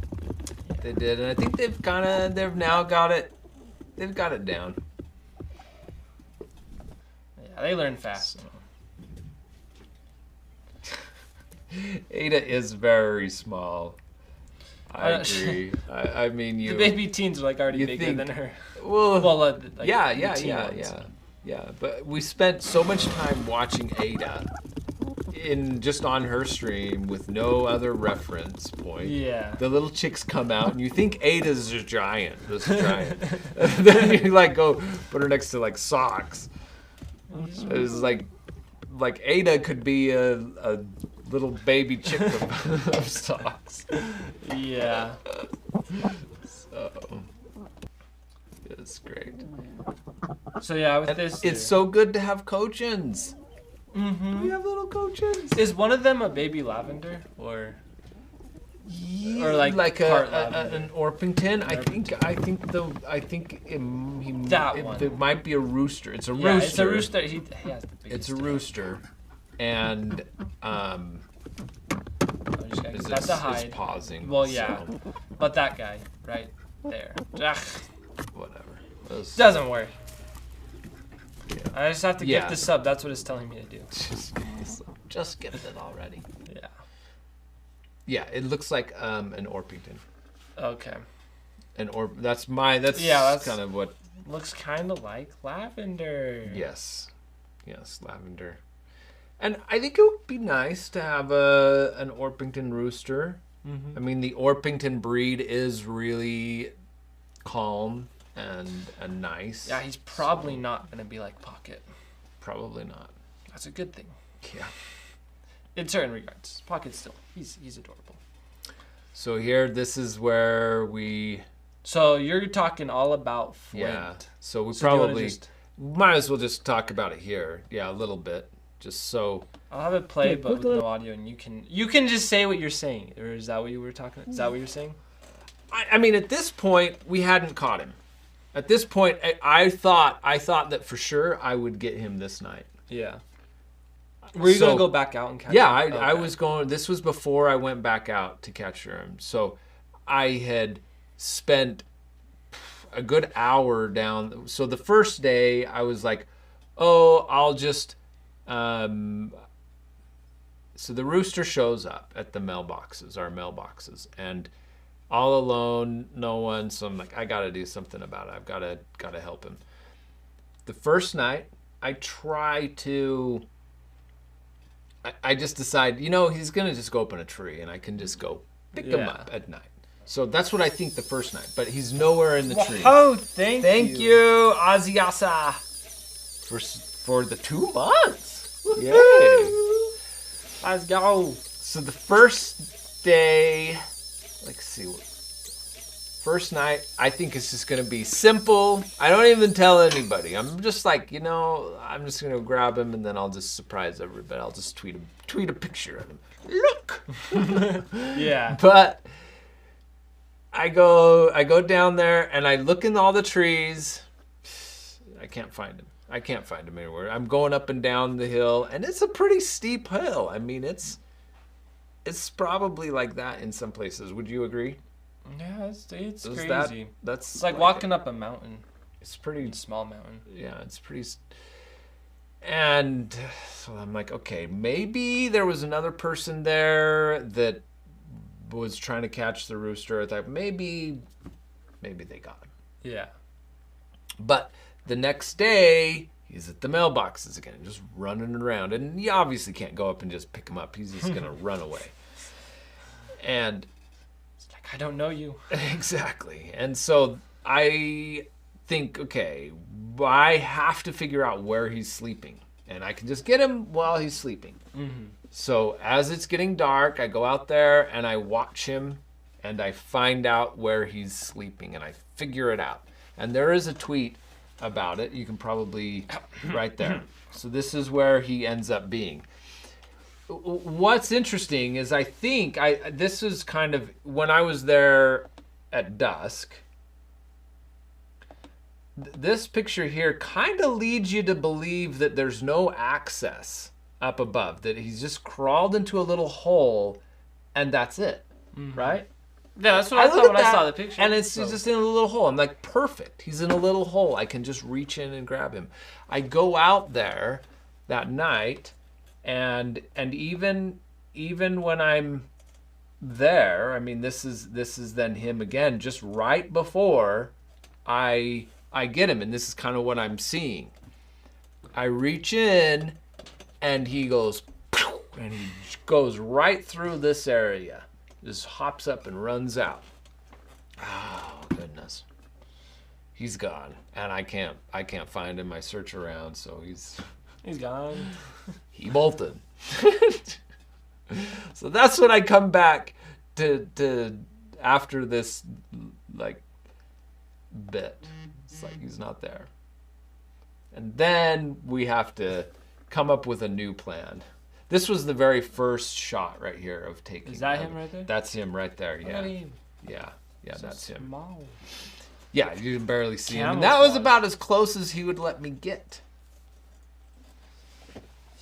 They did, and I think they've now got it. They've got it down. Yeah, they learn fast. So. Ada is very small. I agree. I mean, the baby teens are like already bigger than her. Well, like yeah. But we spent so much time watching Ada just on her stream with no other reference point. Yeah. The little chicks come out, and you think Ada's a giant. This giant. Then you like go put her next to like socks. It's like Ada could be a little baby chick of socks. Yeah. So it's great. So yeah, with this, it's so good to have coachins. Mm-hmm. We have little coachins. Is one of them a baby lavender or like an Orpington? I think it might be a rooster. It's a rooster. It's a rooster. He has the biggest. It's a rooster. And that's a hide. It's pausing. Well, yeah, so. But that guy right there. Ugh. Whatever. Doesn't work. Yeah. I just have to get the sub. That's what it's telling me to do. Just get it already. Yeah. Yeah, it looks like an Orpington. Okay. That's kind of what looks kind of like lavender. Yes, lavender. And I think it would be nice to have an Orpington rooster. Mm-hmm. I mean, the Orpington breed is really calm and nice. Yeah, he's probably not gonna be like Pocket. Probably not. That's a good thing. Yeah. In certain regards, Pocket still he's adorable. So here, this is where we. So you're talking all about Flint. Yeah. So we probably might as well just talk about it here. Yeah, a little bit. Just so I'll have it play, but with no audio, and you can just say what you're saying. Or is that what you were talking? Is that what you're saying? I mean, at this point, we hadn't caught him. At this point, I thought that for sure I would get him this night. Yeah. Were you going to go back out and catch him? Yeah, I was going. This was before I went back out to catch him. So I had spent a good hour down. So the first day I was like, oh, I'll just... so the rooster shows up at the mailboxes, our mailboxes, and all alone, no one. So I'm like, I got to do something about it. I've got to help him. The first night, I try to... I just decide, he's going to just go up in a tree and I can just go pick him up at night. So that's what I think the first night, but he's nowhere in the tree. Oh, thank you, Aziasa. For the 2 months. Yay. Let's go. So the first day, let's see. First night, I think it's just going to be simple. I don't even tell anybody. I'm just like, I'm just going to grab him and then I'll just surprise everybody. I'll just tweet a picture of him. Look. Yeah. But I go down there and I look in all the trees. I can't find him. I can't find him anywhere. I'm going up and down the hill and it's a pretty steep hill. I mean, it's probably like that in some places. Would you agree? Yeah, it's crazy. That's like walking up a mountain. It's pretty small mountain. Yeah, it's pretty. And so I'm like, okay, maybe there was another person there that was trying to catch the rooster. I thought maybe they got him. Yeah. But the next day, he's at the mailboxes again, just running around, and you obviously can't go up and just pick him up. He's just gonna run away. And I don't know you. Exactly. And so I think, okay, I have to figure out where he's sleeping. And I can just get him while he's sleeping. Mm-hmm. So as it's getting dark, I go out there and I watch him and I find out where he's sleeping and I figure it out. And there is a tweet about it. You can probably right there. So this is where he ends up being. What's interesting is I think this is kind of when I was there at dusk. This picture here kind of leads you to believe that there's no access up above, that he's just crawled into a little hole and that's it, right? Yeah, that's what I thought when I saw the picture. And it's just in a little hole. I'm like, perfect. He's in a little hole. I can just reach in and grab him. I go out there that night. And even when I'm there, I mean, this is then him again, just right before I get him, and this is kind of what I'm seeing. I reach in, and he goes, and he goes right through this area, just hops up and runs out. Oh goodness, he's gone, and I can't find him. I search around, so he's gone. He bolted. So that's when I come back to after this like bit. It's like he's not there. And then we have to come up with a new plan. This was the very first shot right here of taking. Is that him right there? That's him right there, yeah. Yeah, so that's him. Small. Yeah, you can barely see him. And that was about as close as he would let me get.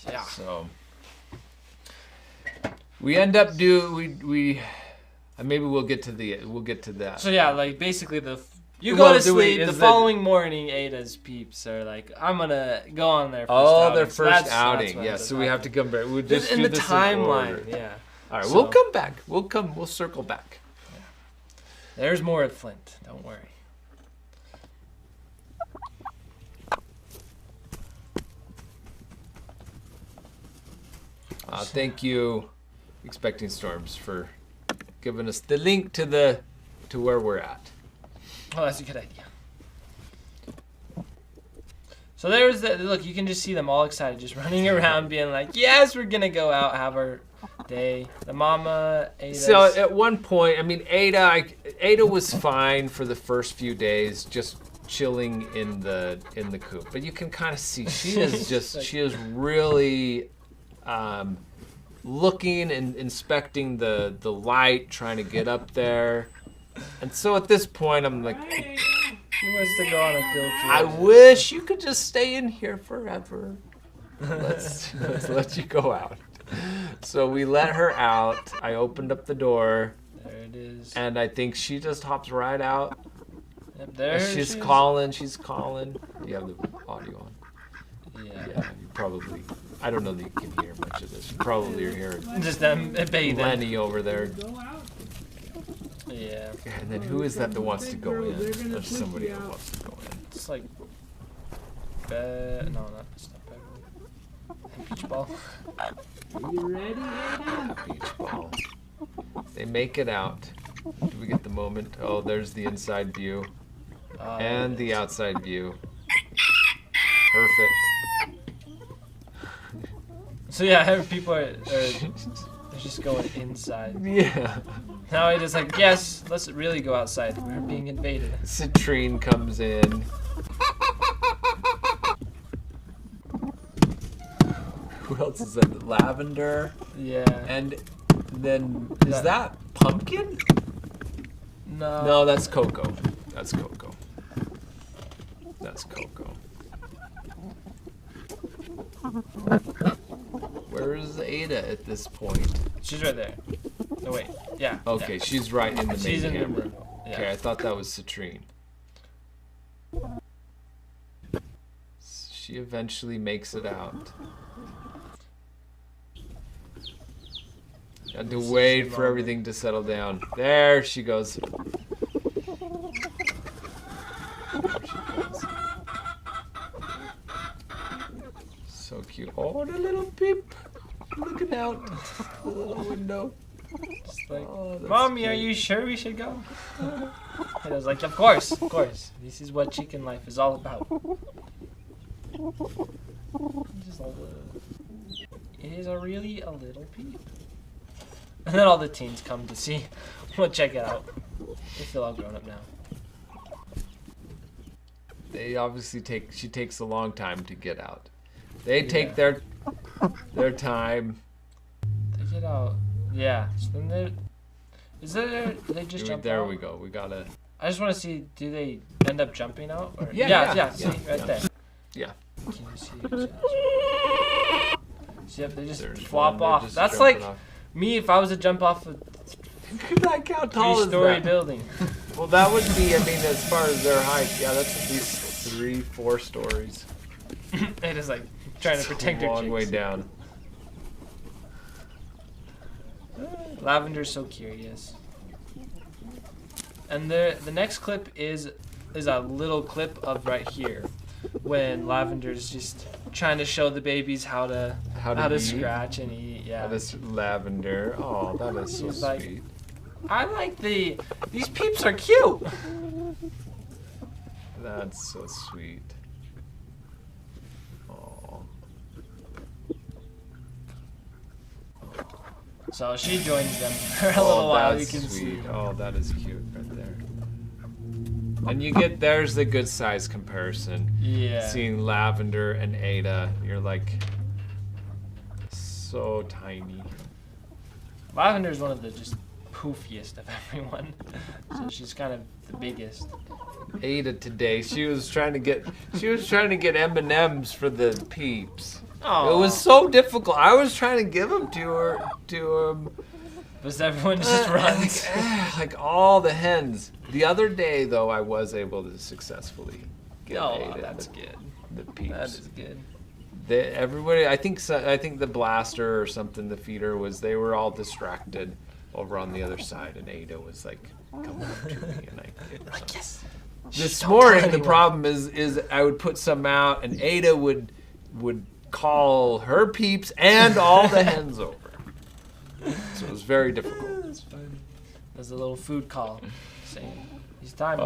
Yeah. So we end up maybe we'll get to that. So yeah, like basically you go to sleep. The following morning, Ada's peeps are like, I'm gonna go on their first outing. Their first outing. Yeah, so we have to come back. We'll just in the timeline. Yeah. All right, we'll come back. We'll circle back. Yeah. There's more at Flint. Don't worry. Thank you, Expecting Storms, for giving us the link to where we're at. Oh, that's a good idea. So there's look, you can just see them all excited, just running around, being like, "Yes, we're gonna go out, have our day." The mama, Ada. So at one point, I mean, Ada was fine for the first few days, just chilling in the coop. But you can kind of see she is really. Looking and inspecting the light, trying to get up there. And so at this point, I'm like, She wants to go on a field trip. I wish you could just stay in here forever. Let's let you go out. So we let her out. I opened up the door. There it is. And I think she just hops right out. Yep, there she's calling. She's calling. You have the audio on. Yeah. Yeah, you probably. I don't know that you can hear much of this. You probably are hearing just them bathing. Lenny over there. Yeah. And then who is that wants to go in? There's somebody that wants to go in. It's like. No, not. It's not Beverly. Beach ball. You ready? Beach ball. They make it out. Do we get the moment? Oh, there's the inside view. And the outside view. Perfect. So yeah, people are they're just going inside. Yeah. Now it is like, yes, let's really go outside. We're being invaded. Citrine comes in. Who else is that? Lavender. Yeah. And then is that pumpkin? No. No, that's Coco. That's Coco. That's Coco. Where is Ada at this point? She's right there. No, wait. Yeah. Okay, yeah. she's right in the She's main in camera. the yeah. Okay, I thought that was Citrine. She eventually makes it out. Had to wait for everything to settle down. There she goes. There she goes. So cute. Oh, the little peep. Looking out the little window. Just like, oh, Mommy, cute. are you sure we should go? And I was like, of course, of course. This is what chicken life is all about. Just it is really a little peep. And then all the teens come to see. We'll check it out. They feel all grown up now. They obviously she takes a long time to get out. They take their time. They get out. Yeah. So then they just jump There out? we go. We gotta. I just want to see, do they end up jumping out? Or? Yeah. See, right there. Yeah. Can you see? So, yep, they just There's flop one, they're off. just That's jumping like off. me if I was to jump off a Like how tall is three-story that? building. Well, that would be. I mean, as far as their height, yeah, that's at least 3-4 stories. It is like trying to protect a their long chicks. way down. Lavender's so curious. And the next clip is a little clip of right here, when Lavender's just trying to show the babies how to eat? scratch and eat. Yeah. This Lavender. Oh, that is so He's like, sweet. I like these peeps are cute. That's so sweet. Oh. So she joins them for a little while. You That's can sweet. see. Oh, that is cute right there. And there's the good size comparison. Yeah. Seeing Lavender and Ada, you're like so tiny. Lavender's one of the just poofiest of everyone. So she's kind of the biggest. Ada today, she was trying to get M&Ms for the peeps. Oh. It was so difficult. I was trying to give them to her, But everyone just runs. like all the hens. The other day, though, I was able to successfully get Oh, Ada that's good. the peeps. That is good. Everybody, I think the blaster or something, the feeder they were all distracted over on the other side, and Ada was like coming up to me, and I gave her some. Yes. This Don't morning, tell the anyone. problem is I would put some out, and Ada would call her peeps and all the hens over. So it was very difficult. That's funny. There's a little food call saying it's time.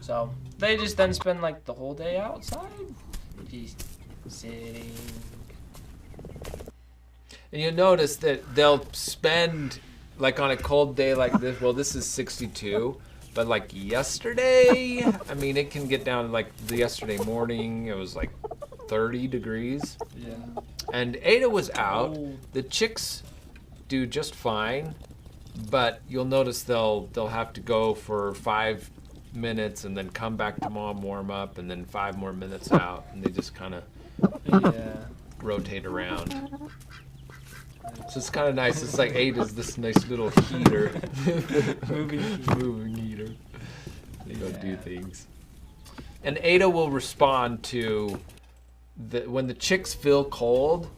So they just then spend like the whole day outside, just sitting. And you notice that they'll spend, like on a cold day like this, well, this is 62, but like yesterday, I mean, it can get down to like yesterday morning, it was like 30 degrees. Yeah. And Ada was out. Oh. The chicks do just fine, but you'll notice they'll have to go for 5 minutes and then come back to mom, warm up, and then 5 more minutes out, and they just kind of rotate around. So it's kind of nice. It's like Ada's this nice little heater, moving heater. They go do things, and Ada will respond to when the chicks feel cold.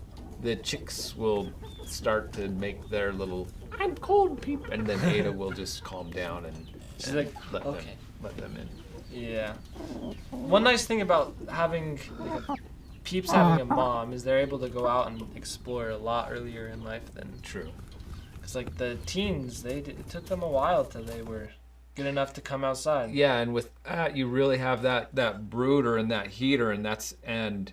The chicks will start to make their little "I'm cold" peep, and then Ada will just calm down and she's like, let okay, them in. Yeah. One nice thing about having peeps having a mom is they're able to go out and explore a lot earlier in life than True. Because like the teens, it took them a while till they were good enough to come outside. Yeah, and with that you really have that brooder and that heater, and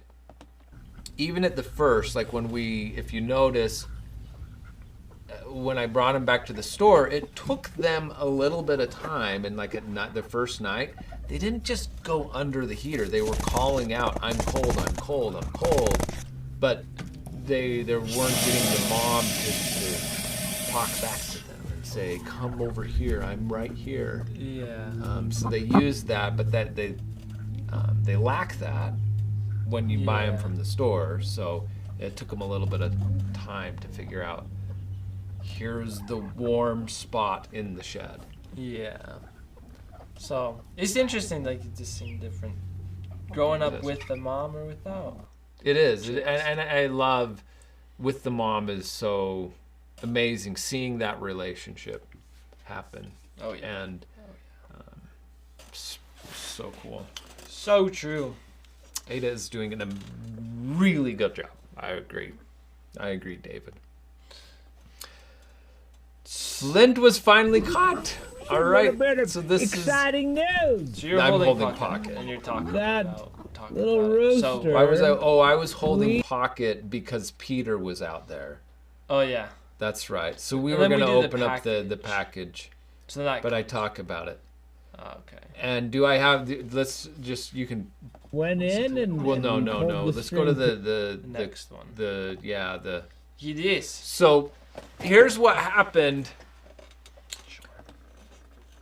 even at the first, like if you notice, when I brought them back to the store, it took them a little bit of time, and like the first night, they didn't just go under the heater. They were calling out, "I'm cold, I'm cold, I'm cold," but they weren't getting the mom to talk back to them and say, "Come over here, I'm right here." Yeah. So they used that, but that they lack that when you buy them from the store. So it took them a little bit of time to figure out, here's the warm spot in the shed. Yeah. So it's interesting, like it just seemed different growing up with the mom or without. It is, and I love with the mom is so amazing seeing that relationship happen. Oh yeah. And so cool. So true. Ada is doing a really good job. I agree, David. Flint was finally caught. All right. So this exciting news. So you're I'm holding Pocket, and you're talking that about little rooster. So why was I was holding Pocket because Peter was out there. Oh yeah. That's right. So we And were then going to we do open up the package. So then but I talk about it. Oh, okay. And do I have let's just you can went in and well no. Let's go to the next one. Yes. So here's what happened.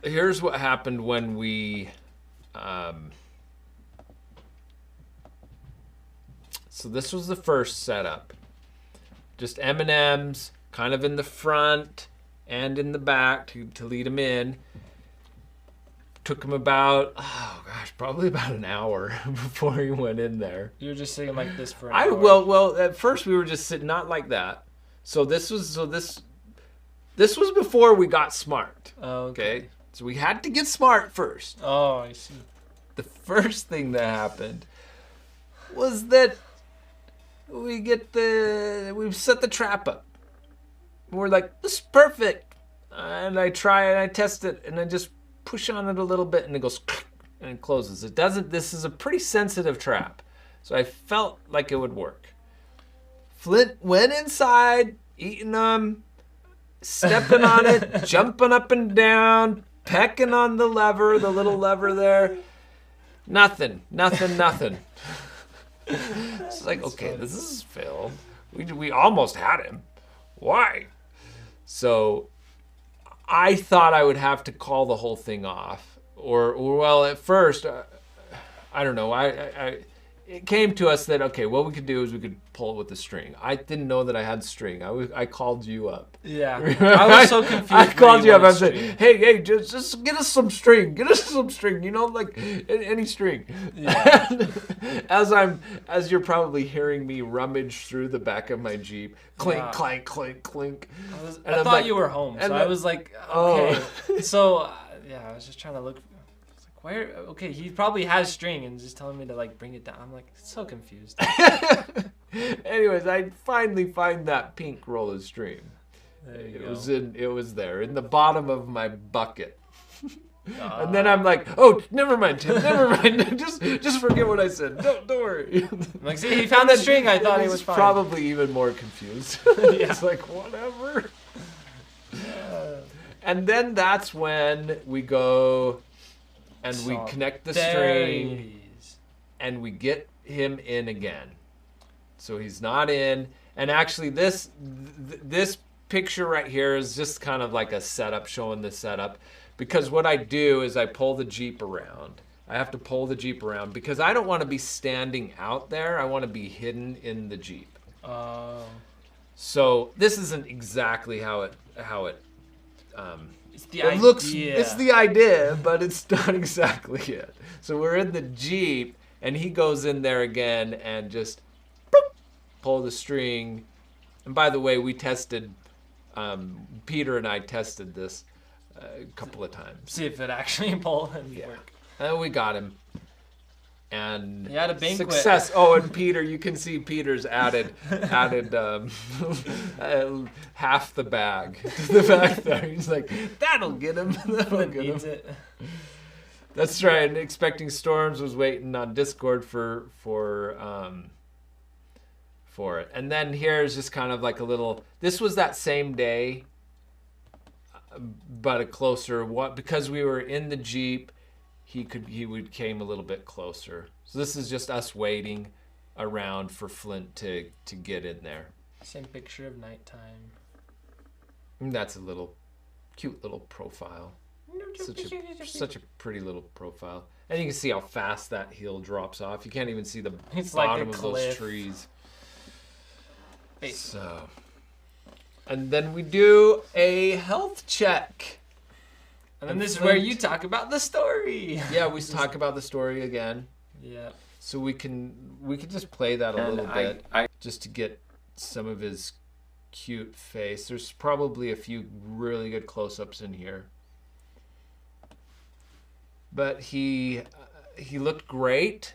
Here's what happened when we so this was the first setup. Just M&Ms kind of in the front and in the back to lead them in. Took him about, probably about an hour before he went in there. You were just sitting like this for an hour. Well, at first we were just sitting not like that. So this was before we got smart. Oh, okay. So we had to get smart first. Oh, I see. The first thing that happened was that we set the trap up. We're like, this is perfect. And I try and I test it and I just push on it a little bit and it goes and it closes. This is a pretty sensitive trap. So I felt like it would work. Flint went inside, eating them, stepping on it, jumping up and down, pecking on the little lever there. Nothing. It's like, okay, this is Phil. We almost had him. Why? So I thought I would have to call the whole thing off, or well, at first, I don't know. It came to us that okay, what we could do is we could pull it with the string. I didn't know that I had string. I called you up. Yeah, I was so confused. I called you up. I said, hey, just get us some string. Get us some string. You know, like any string. Yeah. As you're probably hearing me rummage through the back of my Jeep, clink, clank, clink, clink. I thought you were home, so I was like, okay. So yeah, I was just trying to look. Where? Okay, he probably has string and just telling me to like bring it down. I'm like so confused. Anyways, I finally find that pink roll of string. It was there in the bottom of my bucket. And then I'm like, oh, never mind, Tim, never mind. just forget what I said. Don't worry. I'm like, see, he found the string. I thought he was fine. Probably even more confused. It's like whatever. And then that's when we go. And we connect the string, and we get him in again. So he's not in. And actually, this picture right here is just kind of like a setup, showing the setup. because what I do is I pull the Jeep around. I have to pull the Jeep around because I don't want to be standing out there. I want to be hidden in the Jeep. Oh. So this isn't exactly how it It's the it idea. looks. It's the idea, but it's not exactly it. So we're in the Jeep, and he goes in there again and just boop, pull the string. And by the way, we tested. Peter and I tested this a couple of times. See if it actually pulled and work. And we got him. And he had a banquet. Success. Oh, and Peter, you can see Peter's added half the bag to the back there. He's like, that'll get him. That'll get him. It. That's right. And Expecting Storms was waiting on Discord for it. And then here's just kind of like a little. This was that same day, but a closer what because we were in the Jeep. He came a little bit closer. So this is just us waiting around for Flint to get in there. Same picture of nighttime. And that's a cute little profile. Such a pretty little profile. And you can see how fast that hill drops off. You can't even see the bottom of those trees. So, and then we do a health check. And then this is where you talk about the story. Yeah, we talk about the story again. Yeah. So we can just play that a little bit just to get some of his cute face. There's probably a few really good close-ups in here. But he looked great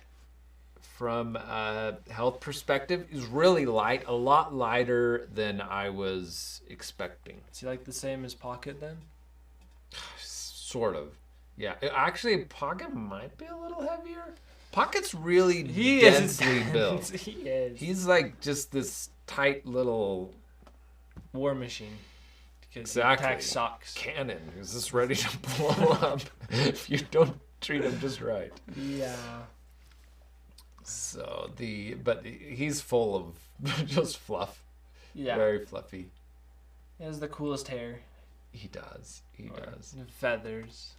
from a health perspective. He was really light, a lot lighter than I was expecting. Is he like the same as Pocket then? Sort of. Yeah. Actually, Pocket might be a little heavier. Pocket's really densely built. He is. He's like just this tight little war machine. Because exactly. He attacks socks. Cannon. Is this ready to blow up if you don't treat him just right? Yeah. So but he's full of just fluff. Yeah. Very fluffy. He has the coolest hair. He does. He does. Feathers.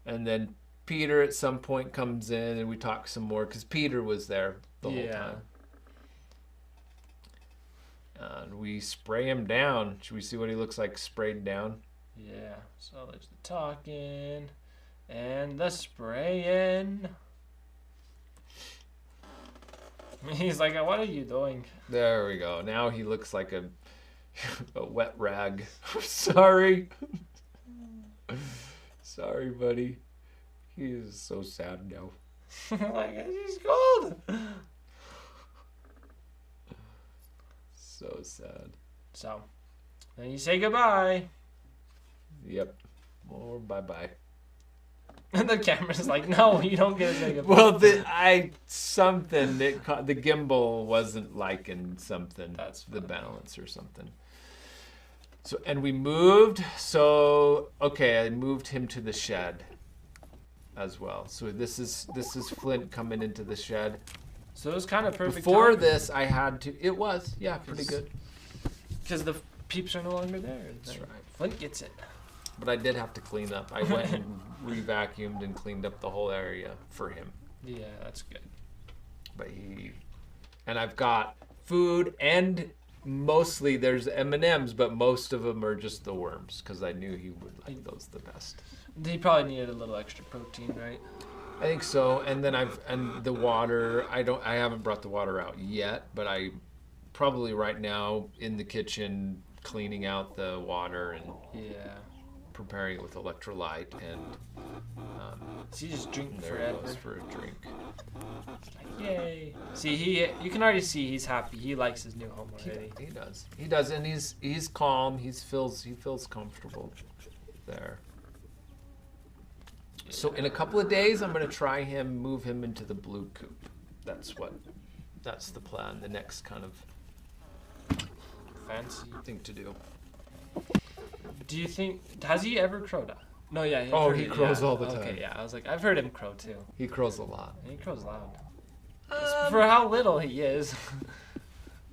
And then Peter at some point comes in and we talk some more because Peter was there the whole time. And we spray him down. Should we see what he looks like sprayed down? Yeah. So there's the talking and the spraying. He's like, what are you doing? There we go. Now he looks like a wet rag. Sorry. Sorry, buddy. He is so sad now. Like, he's cold. So sad. So, then you say goodbye. Yep. Or bye-bye. And the camera's like, no, you don't get to say goodbye. Well, the gimbal wasn't liking something. That's the balance or something. So, and we moved. So, okay, I moved him to the shed as well. So this is Flint coming into the shed. So it was kind of perfect. Before timing. this, I had to. It was, yeah, pretty good. Because the peeps are no longer there. That's right. Flint gets it. But I did have to clean up. I went and re-vacuumed and cleaned up the whole area for him. Yeah, that's good. But and I've got food and mostly there's M&Ms, but most of them are just the worms because I knew he would like those the best. He probably needed a little extra protein, right? I think so. And then and the water, I haven't brought the water out yet, but I probably right now in the kitchen cleaning out the water and preparing it with electrolyte and so you just drink there forever. It goes for a drink. Yay! See, you can already see he's happy. He likes his new home already. He does. He does, and he's calm. He feels comfortable there. So in a couple of days, I'm going to move him into the blue coop. That's the plan. The next kind of fancy thing to do. Do you think, has he ever crowed? No, yeah. He crows all the time. Okay, yeah. I was like, I've heard him crow too. He crows a lot. He crows loud. For how little he is.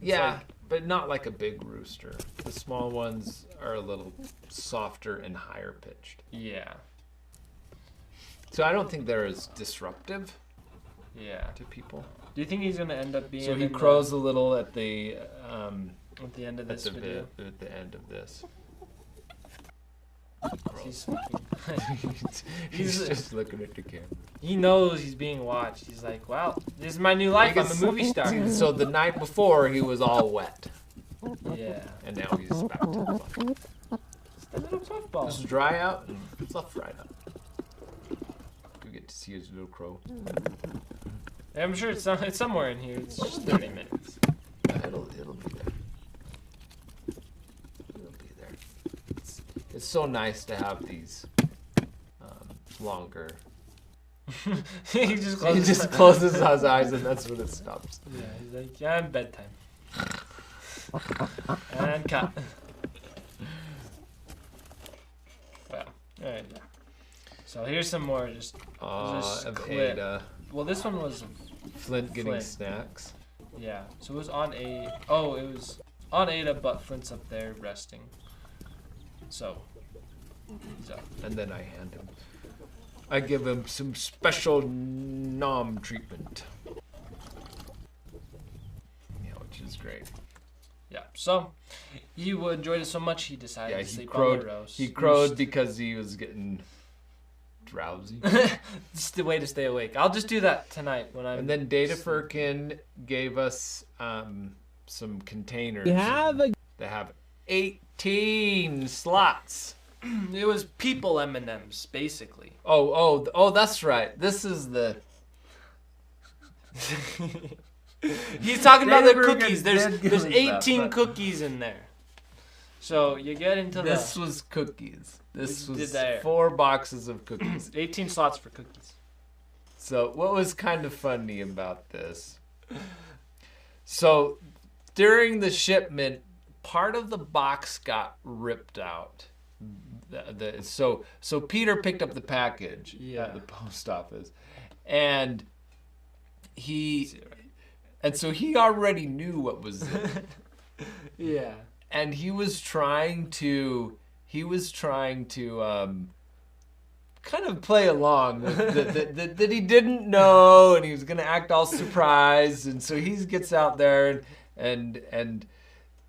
Yeah, but not like a big rooster. The small ones are a little softer and higher pitched. Yeah. So I don't think they're as disruptive. Yeah. To people. Do you think he's gonna end up being? So he crows a little at the end of this video. At the end of this. He's just looking at the camera. He knows he's being watched. He's like, "Wow, this is my new life. I'm a movie star." So the night before he was all wet. Yeah. And now he's back to the fun. It's the little softball. Just dry out and fluff right up. You get to see his little crow. I'm sure it's somewhere in here. It's just 30 minutes. It'll be there. It'll be there. It's so nice to have these longer. He just closes his eyes and that's when it stops. Yeah, he's like, yeah, bedtime. And cut. Well, alright. So here's some more just clip. Ada. Well, this one was Flint getting snacks. Yeah. So it was on it was on Ada, but Flint's up there resting. So he's up. And then I hand him. I give him some special nom treatment. Yeah, which is great. Yeah. So he enjoyed it so much he decided to sleep on the roast. He crowed because he was getting drowsy. It's the way to stay awake. I'll just do that tonight when I'm. And then Data Firkin gave us some containers. They have 18 slots. It was people M&Ms basically. Oh, that's right. This is the. He's talking about the cookies. There's 18 cookies in there. So you get into This was cookies. This was there. 4 boxes of cookies. 18 slots for cookies. So what was kind of funny about this? So during the shipment, part of the box got ripped out. So Peter picked up the package at the post office, and so he already knew what was in it. Yeah. And he was trying to kind of play along with that he didn't know, and he was gonna act all surprised, and so he gets out there and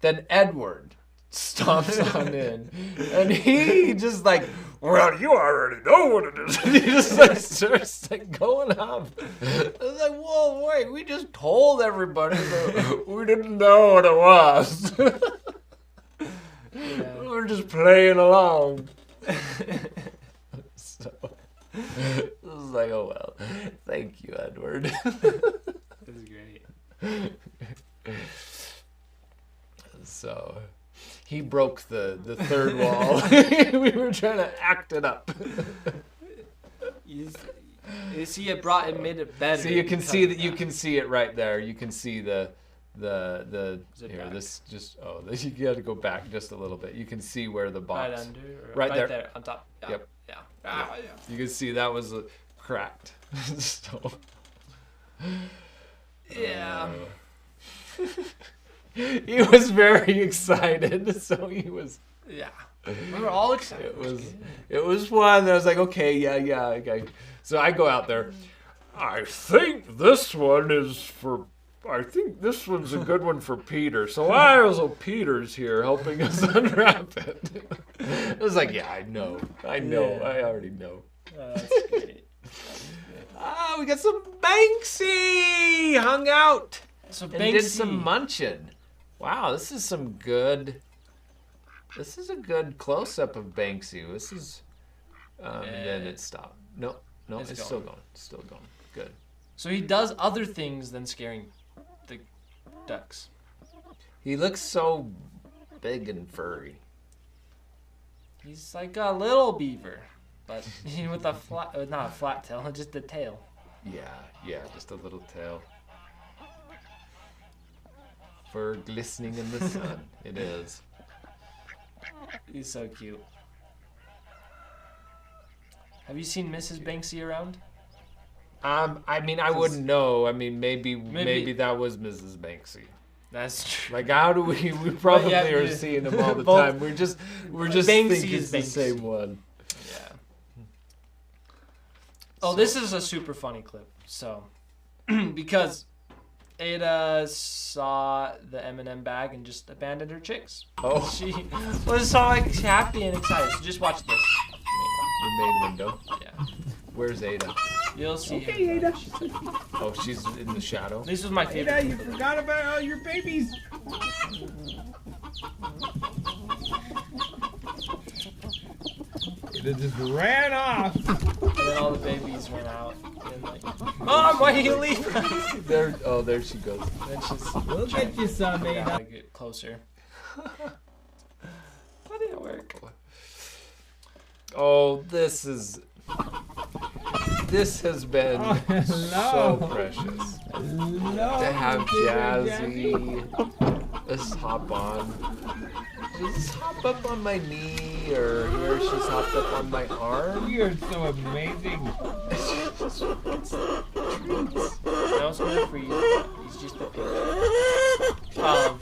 then Edward stomps on in, and he just like, well, you already know what it is. And he just like starts like going off. I was like, whoa, wait, we just told everybody that we didn't know what it was. Yeah. We were just playing along. So it was like, oh well, thank you, Edward. That was great. So he broke the third wall. We were trying to act it up. You see, it made it better. So you can see that. You can see it right there. You can see the here. Back. This just you got to go back just a little bit. You can see where the box Right under. Right there on top. Yeah. Yep. Yeah. Yeah. You can see that was cracked. So. Yeah. He was very excited, so he was. Yeah. We were all excited. It was fun. I was like, okay, yeah, okay. So I go out there. I think this one's a good one for Peter. So Peter's here helping us unwrap it. I was like, yeah, I know. Yeah. I already know. That's great. We got some Banksy hung out. So And Banksy did some munching. Wow, this is a good close-up of Banksy. This is, then it stopped. No, it's still going. Still going. Good. So he does other things than scaring the ducks. He looks so big and furry. He's like a little beaver, but with a not a flat tail, just the tail. Yeah, just a little tail. Fur glistening in the sun. It is. He's so cute. Have you seen Mrs. Banksy around? I mean, I wouldn't know. I mean, maybe that was Mrs. Banksy. That's true. Like, how do we probably are seeing them all the time. We're just thinking it's the same one. Yeah. Oh, this is a super funny clip. So, because Ada saw the M&M bag and just abandoned her chicks. Oh. She was so like happy and excited. So just watch this. The main window. Yeah. Where's Ada? You'll see her. Ada. Oh, she's in the shadow. This was my favorite. Ada, you forgot about all your babies. Ada just ran off. And then all the babies went out. And like, Mom, why are you leaving? There she goes. Then she's We'll get you some, yeah, Ada. get closer. Why did it work? Oh, this has been so precious. No. To have Jazzy just hop on. Just hop up on my knee, or here she's hopped up on my arm. You're so amazing. That was good for you. He's just a picture of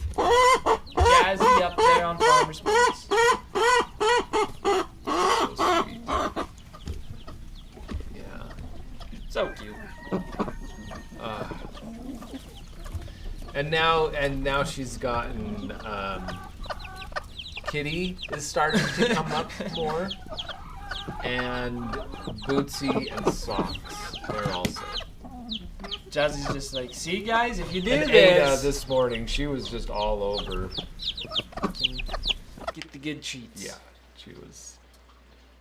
Jazzy up there on Farmer's Place. So sweet. Yeah. So cute. And now she's gotten Kitty is starting to come up more, and Bootsy and Socks. They're also. Jazzy's just like, see guys, if you do And Ada this, this morning, she was just all over. get the good treats. Yeah, she was.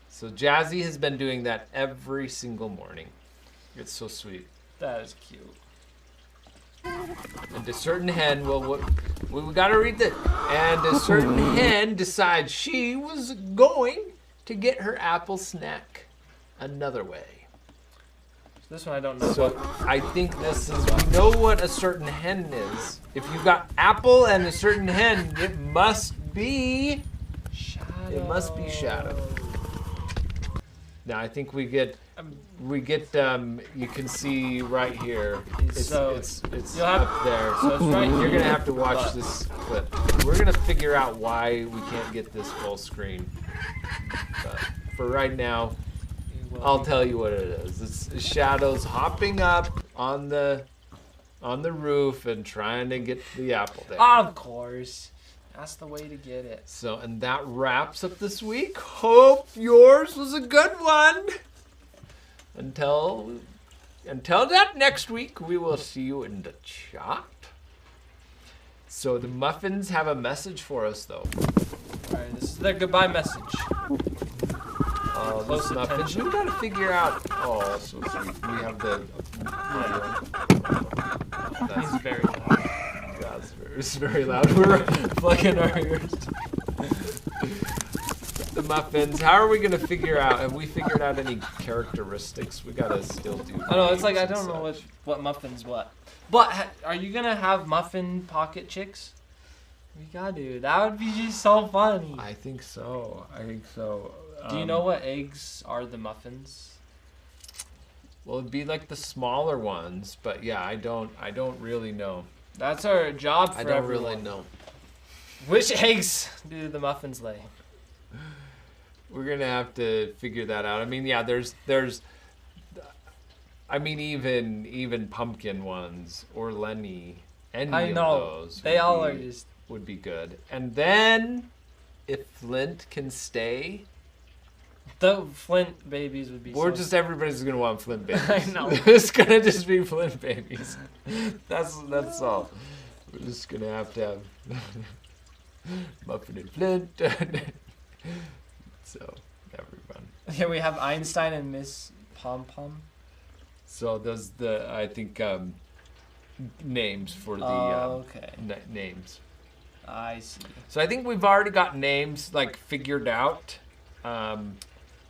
So Jazzy has been doing that every single morning. It's so sweet. That is cute. And a certain hen, we got to read this. And a certain hen decides she was going to get her apple snack another way. This one I don't know. So I think this is, we know what a certain hen is. If you got apple and a certain hen, it must be Shadow. It must be Shadow. Now I think we get you can see right here. It's you'll have, up there. So it's right You're here, gonna have to watch this clip. We're gonna figure out why we can't get this full screen. But for right now, I'll tell you what it is. It's Shadow's hopping up on the roof and trying to get the apple there. Of course. That's the way to get it. So, and that wraps up this week. Hope yours was a good one. Until that next week, we will see you in the chat. So the muffins have a message for us, though. All right, this is their goodbye message. Those muffins. We gotta figure out. Oh, that's so sweet. We have the. He's very loud. It's very loud. We're plugging our ears. The muffins. How are we gonna figure out? Have we figured out any characteristics? We gotta still do. I know. It's like I don't know what muffins what. But are you gonna have muffin pocket chicks? We gotta do. That would be just so funny. I think so. Do you know what eggs are the muffins? Well, it'd be like the smaller ones, but yeah, I don't really know. That's our job for everyone. Really know. Which eggs do the muffins lay? We're gonna have to figure that out. I mean, yeah, there's I mean, even pumpkin ones or Lenny, any of those. They all are just would be good. And then if Flint can stay, the Flint babies would be. Or just everybody's gonna want Flint babies. I know. It's gonna just be Flint babies. That's all. We're just gonna have Muffin and Flint. So everyone. Yeah, we have Einstein and Miss Pom Pom. So those I think names for the okay. Names. I see. So I think we've already got names like figured out.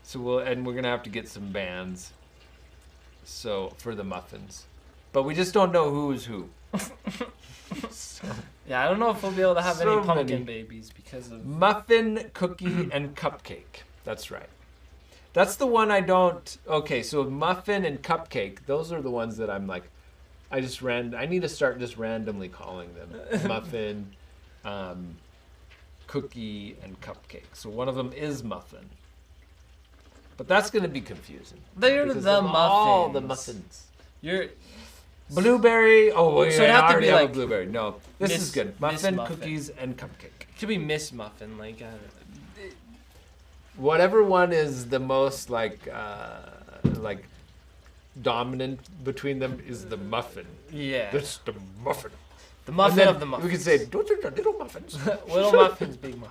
So we're gonna have to get some bands. So for the muffins, but we just don't know who's who. Yeah, I don't know if we'll be able to have any pumpkin babies because of Muffin, Cookie, and Cupcake. That's right. That's the one I don't. Okay, so Muffin and Cupcake, those are the ones that I'm like, I need to start just randomly calling them muffin, cookie, and cupcake. So one of them is muffin. But that's going to be confusing. They're because the of muffins. all the muffins. You're blueberry. Oh, wait, So it'd I have to already be have like a blueberry. No, this Miss- is good. Miss Muffin, Muffin. cookies, and cupcake. it could be Miss Muffin, like Whatever one is the most like dominant between them is the muffin. yeah. That's the muffin. The muffin And then of the muffins. we could say, "Those are the little muffins." Little muffins, big muffins.